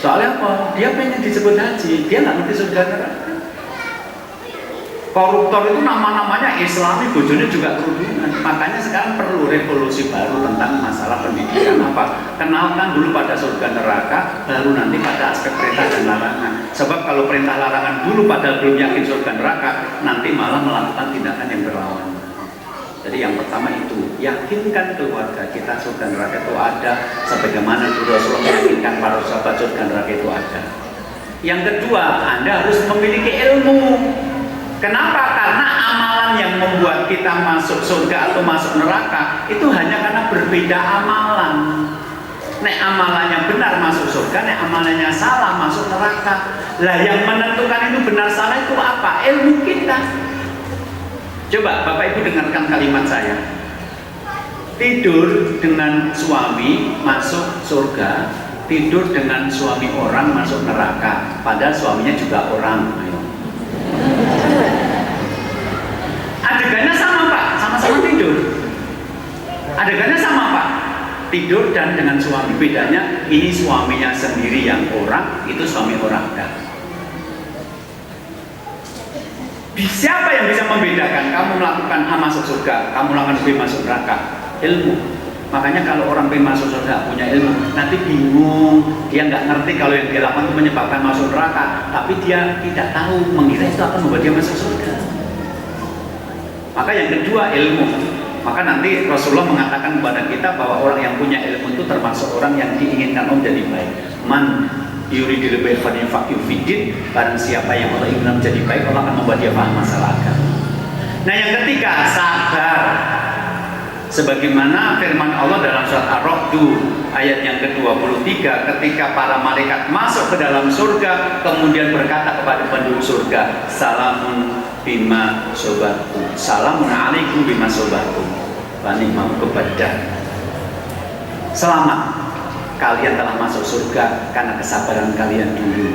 Soalnya apa? Dia pengen disebut haji, dia nggak ngerti surga neraka. Koruptor itu nama-namanya Islami, bojone juga kerudungan. Makanya sekarang perlu revolusi baru tentang masalah pendidikan. Apa? Kenalkan dulu pada surga neraka, baru nanti pada aspek perintah dan larangan. Sebab kalau perintah larangan dulu pada belum yakin surga neraka, nanti malah melakukan tindakan yang berlawanan. Jadi yang pertama itu, yakinkan keluarga kita surga neraka itu ada, sebagaimana dulu Rasulullah meyakinkan para sahabat surga neraka itu ada. Yang kedua, Anda harus memiliki ilmu. Kenapa? Karena amalan yang membuat kita masuk surga atau masuk neraka itu hanya karena berbeda amalan. Nek amalannya benar masuk surga, nek amalannya salah masuk neraka. Lah yang menentukan itu benar salah itu apa? Ilmu kita. Coba Bapak Ibu dengarkan kalimat saya. Tidur dengan suami masuk surga, tidur dengan suami orang masuk neraka. Padahal suaminya juga orang. Ayo. Adegannya sama Pak, sama-sama tidur. Adegannya sama Pak, tidur dan dengan suami. Bedanya ini suaminya sendiri yang orang, itu suami orang kan. Siapa yang bisa membedakan kamu melakukan A masuk surga, kamu melakukan B masuk neraka? Ilmu. Makanya kalau orang pengen masuk surga punya ilmu, nanti bingung, dia nggak ngerti kalau yang dia lakukan itu menyebabkan masuk neraka, tapi dia tidak tahu mengira itu akan membuat dia masuk surga. Maka yang kedua ilmu. Maka nanti Rasulullah mengatakan kepada kita bahwa orang yang punya ilmu itu termasuk orang yang diinginkan Allah menjadi baik. Man yuridil khairan yufaqihu fiddin. Barang siapa yang Allah ingin menjadi baik, Allah akan membuat dia paham masalah agama. Nah, yang ketiga, sabar. Sebagaimana firman Allah dalam surat Ar-Ra'd ayat yang ke-23, ketika para malaikat masuk ke dalam surga, kemudian berkata kepada penduduk surga, salamun bima sobatum, salamun alaikum bima sobatum, bani mau kepada, selamat, kalian telah masuk surga karena kesabaran kalian dulu.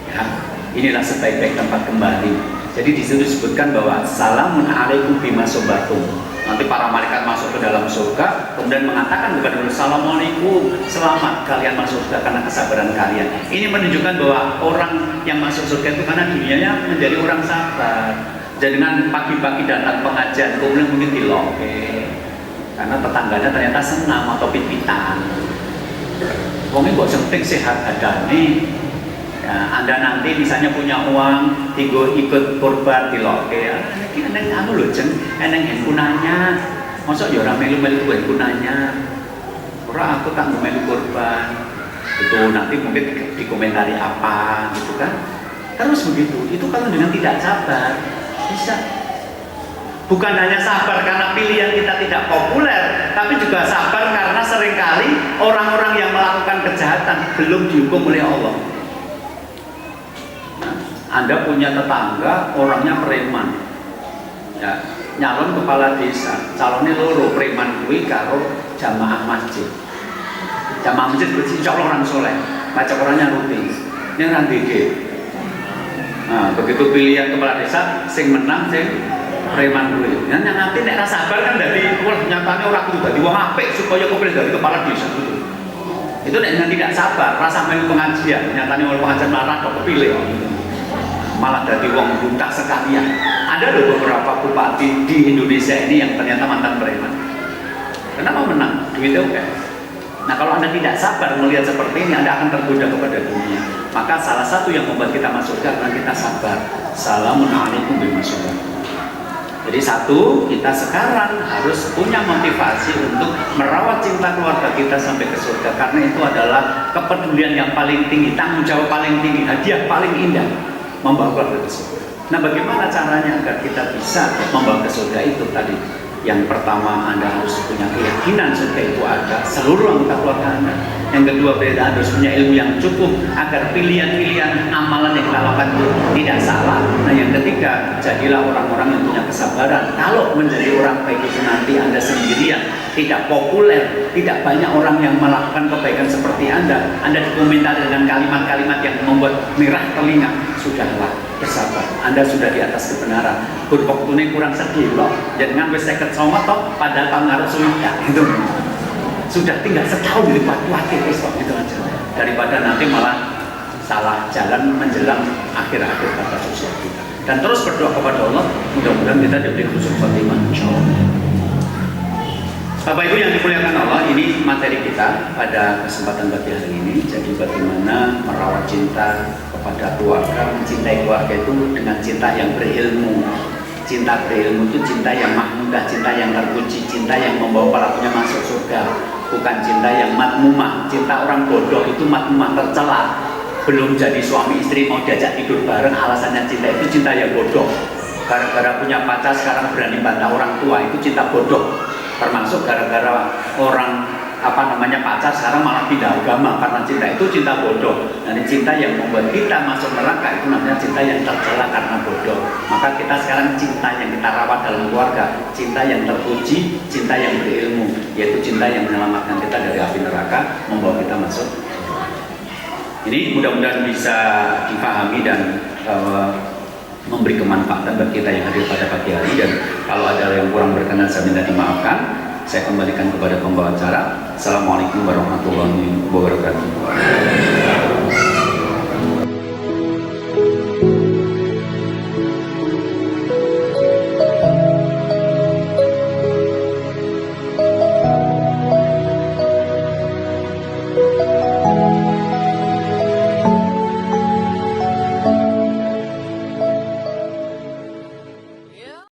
Ya, inilah sebaik-baik tempat kembali. Jadi disitu disebutkan bahwa salamun alaikum bima sobatum. Nanti para malaikat masuk ke dalam surga, kemudian mengatakan kepada mereka, assalamualaikum, selamat kalian masuk surga karena kesabaran kalian. Ini menunjukkan bahwa orang yang masuk surga itu karena dunianya menjadi orang sabar. Jangan pagi-pagi datang pengajian, kemudian mungkin diloke karena tetangganya ternyata senang atau pipitan. Wongnya kok penting sehat adane. Ya, Anda nanti misalnya punya uang, ikut korban di loke, ini eneng anu lho jeng, eneng handphonenya, masa ya orang melu-melu handphonenya, ora aku tak melu korban, itu nanti mungkin dikomentari apa, gitu kan? Terus begitu, itu kalau dengan tidak sabar, bisa. Bukan hanya sabar karena pilihan kita tidak populer, tapi juga sabar karena seringkali orang-orang yang melakukan kejahatan belum dihukum oleh Allah. Anda punya tetangga, orangnya preman, ya, nyalon kepala desa, calonnya loro, preman kuwi karo jamaah masjid. Jamaah masjid berarti insya Allah orang soleh, baca Qurannya rutin, ini orang dikit. Nah, begitu pilihan kepala desa, sing menang sing preman kuwi. Yang nanti nek ra sabar kan dadi nyatane ora kudu dadi wong apik supaya kepilih dari kepala desa itu. Itu nek tidak sabar, rasa melu pengajian, nyatane oleh pengajian marah kok kepilih. Malah dari wong buta sekalian. Ada loh beberapa bupati di Indonesia ini yang ternyata mantan preman. Kenapa menang? Duitnya oke. Nah, kalau Anda tidak sabar melihat seperti ini, Anda akan tergoda kepada dunia. Maka salah satu yang membuat kita masuk surga adalah kita sabar. Salamun alaikum bima sobatum. Jadi satu, kita sekarang harus punya motivasi untuk merawat cinta keluarga kita sampai ke surga. Karena itu adalah kepedulian yang paling tinggi, tanggung jawab paling tinggi, hadiah paling indah, membawa keluarga ke surga. Nah, bagaimana caranya agar kita bisa membawa ke surga itu tadi? Yang pertama, Anda harus punya keyakinan surga itu ada seluruh anggota keluarga Anda. Yang kedua, Anda harus punya ilmu yang cukup agar pilihan-pilihan amalan yang kita lakukan itu tidak salah. Nah, yang ketiga, jadilah orang-orang yang punya kesabaran. Kalau menjadi orang baik itu nanti Anda sendirian, tidak populer, tidak banyak orang yang melakukan kebaikan seperti Anda dikomentari dengan kalimat-kalimat yang membuat merah telinga. Sudahlah, bersabar, Anda sudah di atas kebenaran. Waktunya kurang sedih loh, jangan wis 59 toh pada tahun ngarep sudah itu. Sudah tinggal setahun di kuat-kuatin itu aja. Daripada nanti malah salah jalan menjelang akhir-akhir kata sosial kita. Dan terus berdoa kepada Allah, mudah-mudahan kita diberi husnul khotimah insyaallah. Bapak Ibu yang dimuliakan Allah, ini materi kita pada kesempatan pagi hari ini. Jadi bagaimana merawat cinta kepada keluarga, mencintai keluarga itu dengan cinta yang berilmu. Cinta berilmu itu cinta yang mahmudah, cinta yang terpuji, cinta yang membawa pelakunya masuk surga. Bukan cinta yang matmumah. Cinta orang bodoh itu matmumah, tercela. Belum jadi suami istri mau diajak tidur bareng, alasannya cinta itu cinta yang bodoh. Gara-gara punya pacar sekarang berani bantah orang tua, itu cinta bodoh. Termasuk gara-gara orang pacar sekarang malah pindah agama karena cinta, itu cinta bodoh. Dan cinta yang membuat kita masuk neraka itu namanya cinta yang tercela karena bodoh. Maka kita sekarang cinta yang kita rawat dalam keluarga, cinta yang terpuji, cinta yang berilmu, yaitu cinta yang menyelamatkan kita dari api neraka, membawa kita masuk. Ini mudah-mudahan bisa dipahami dan memberi kemanfaatan bagi kita yang hadir pada pagi hari. Dan kalau ada yang kurang berkenan saya minta dimaafkan. Saya kembalikan kepada pembawa acara. Assalamualaikum warahmatullahi wabarakatuh.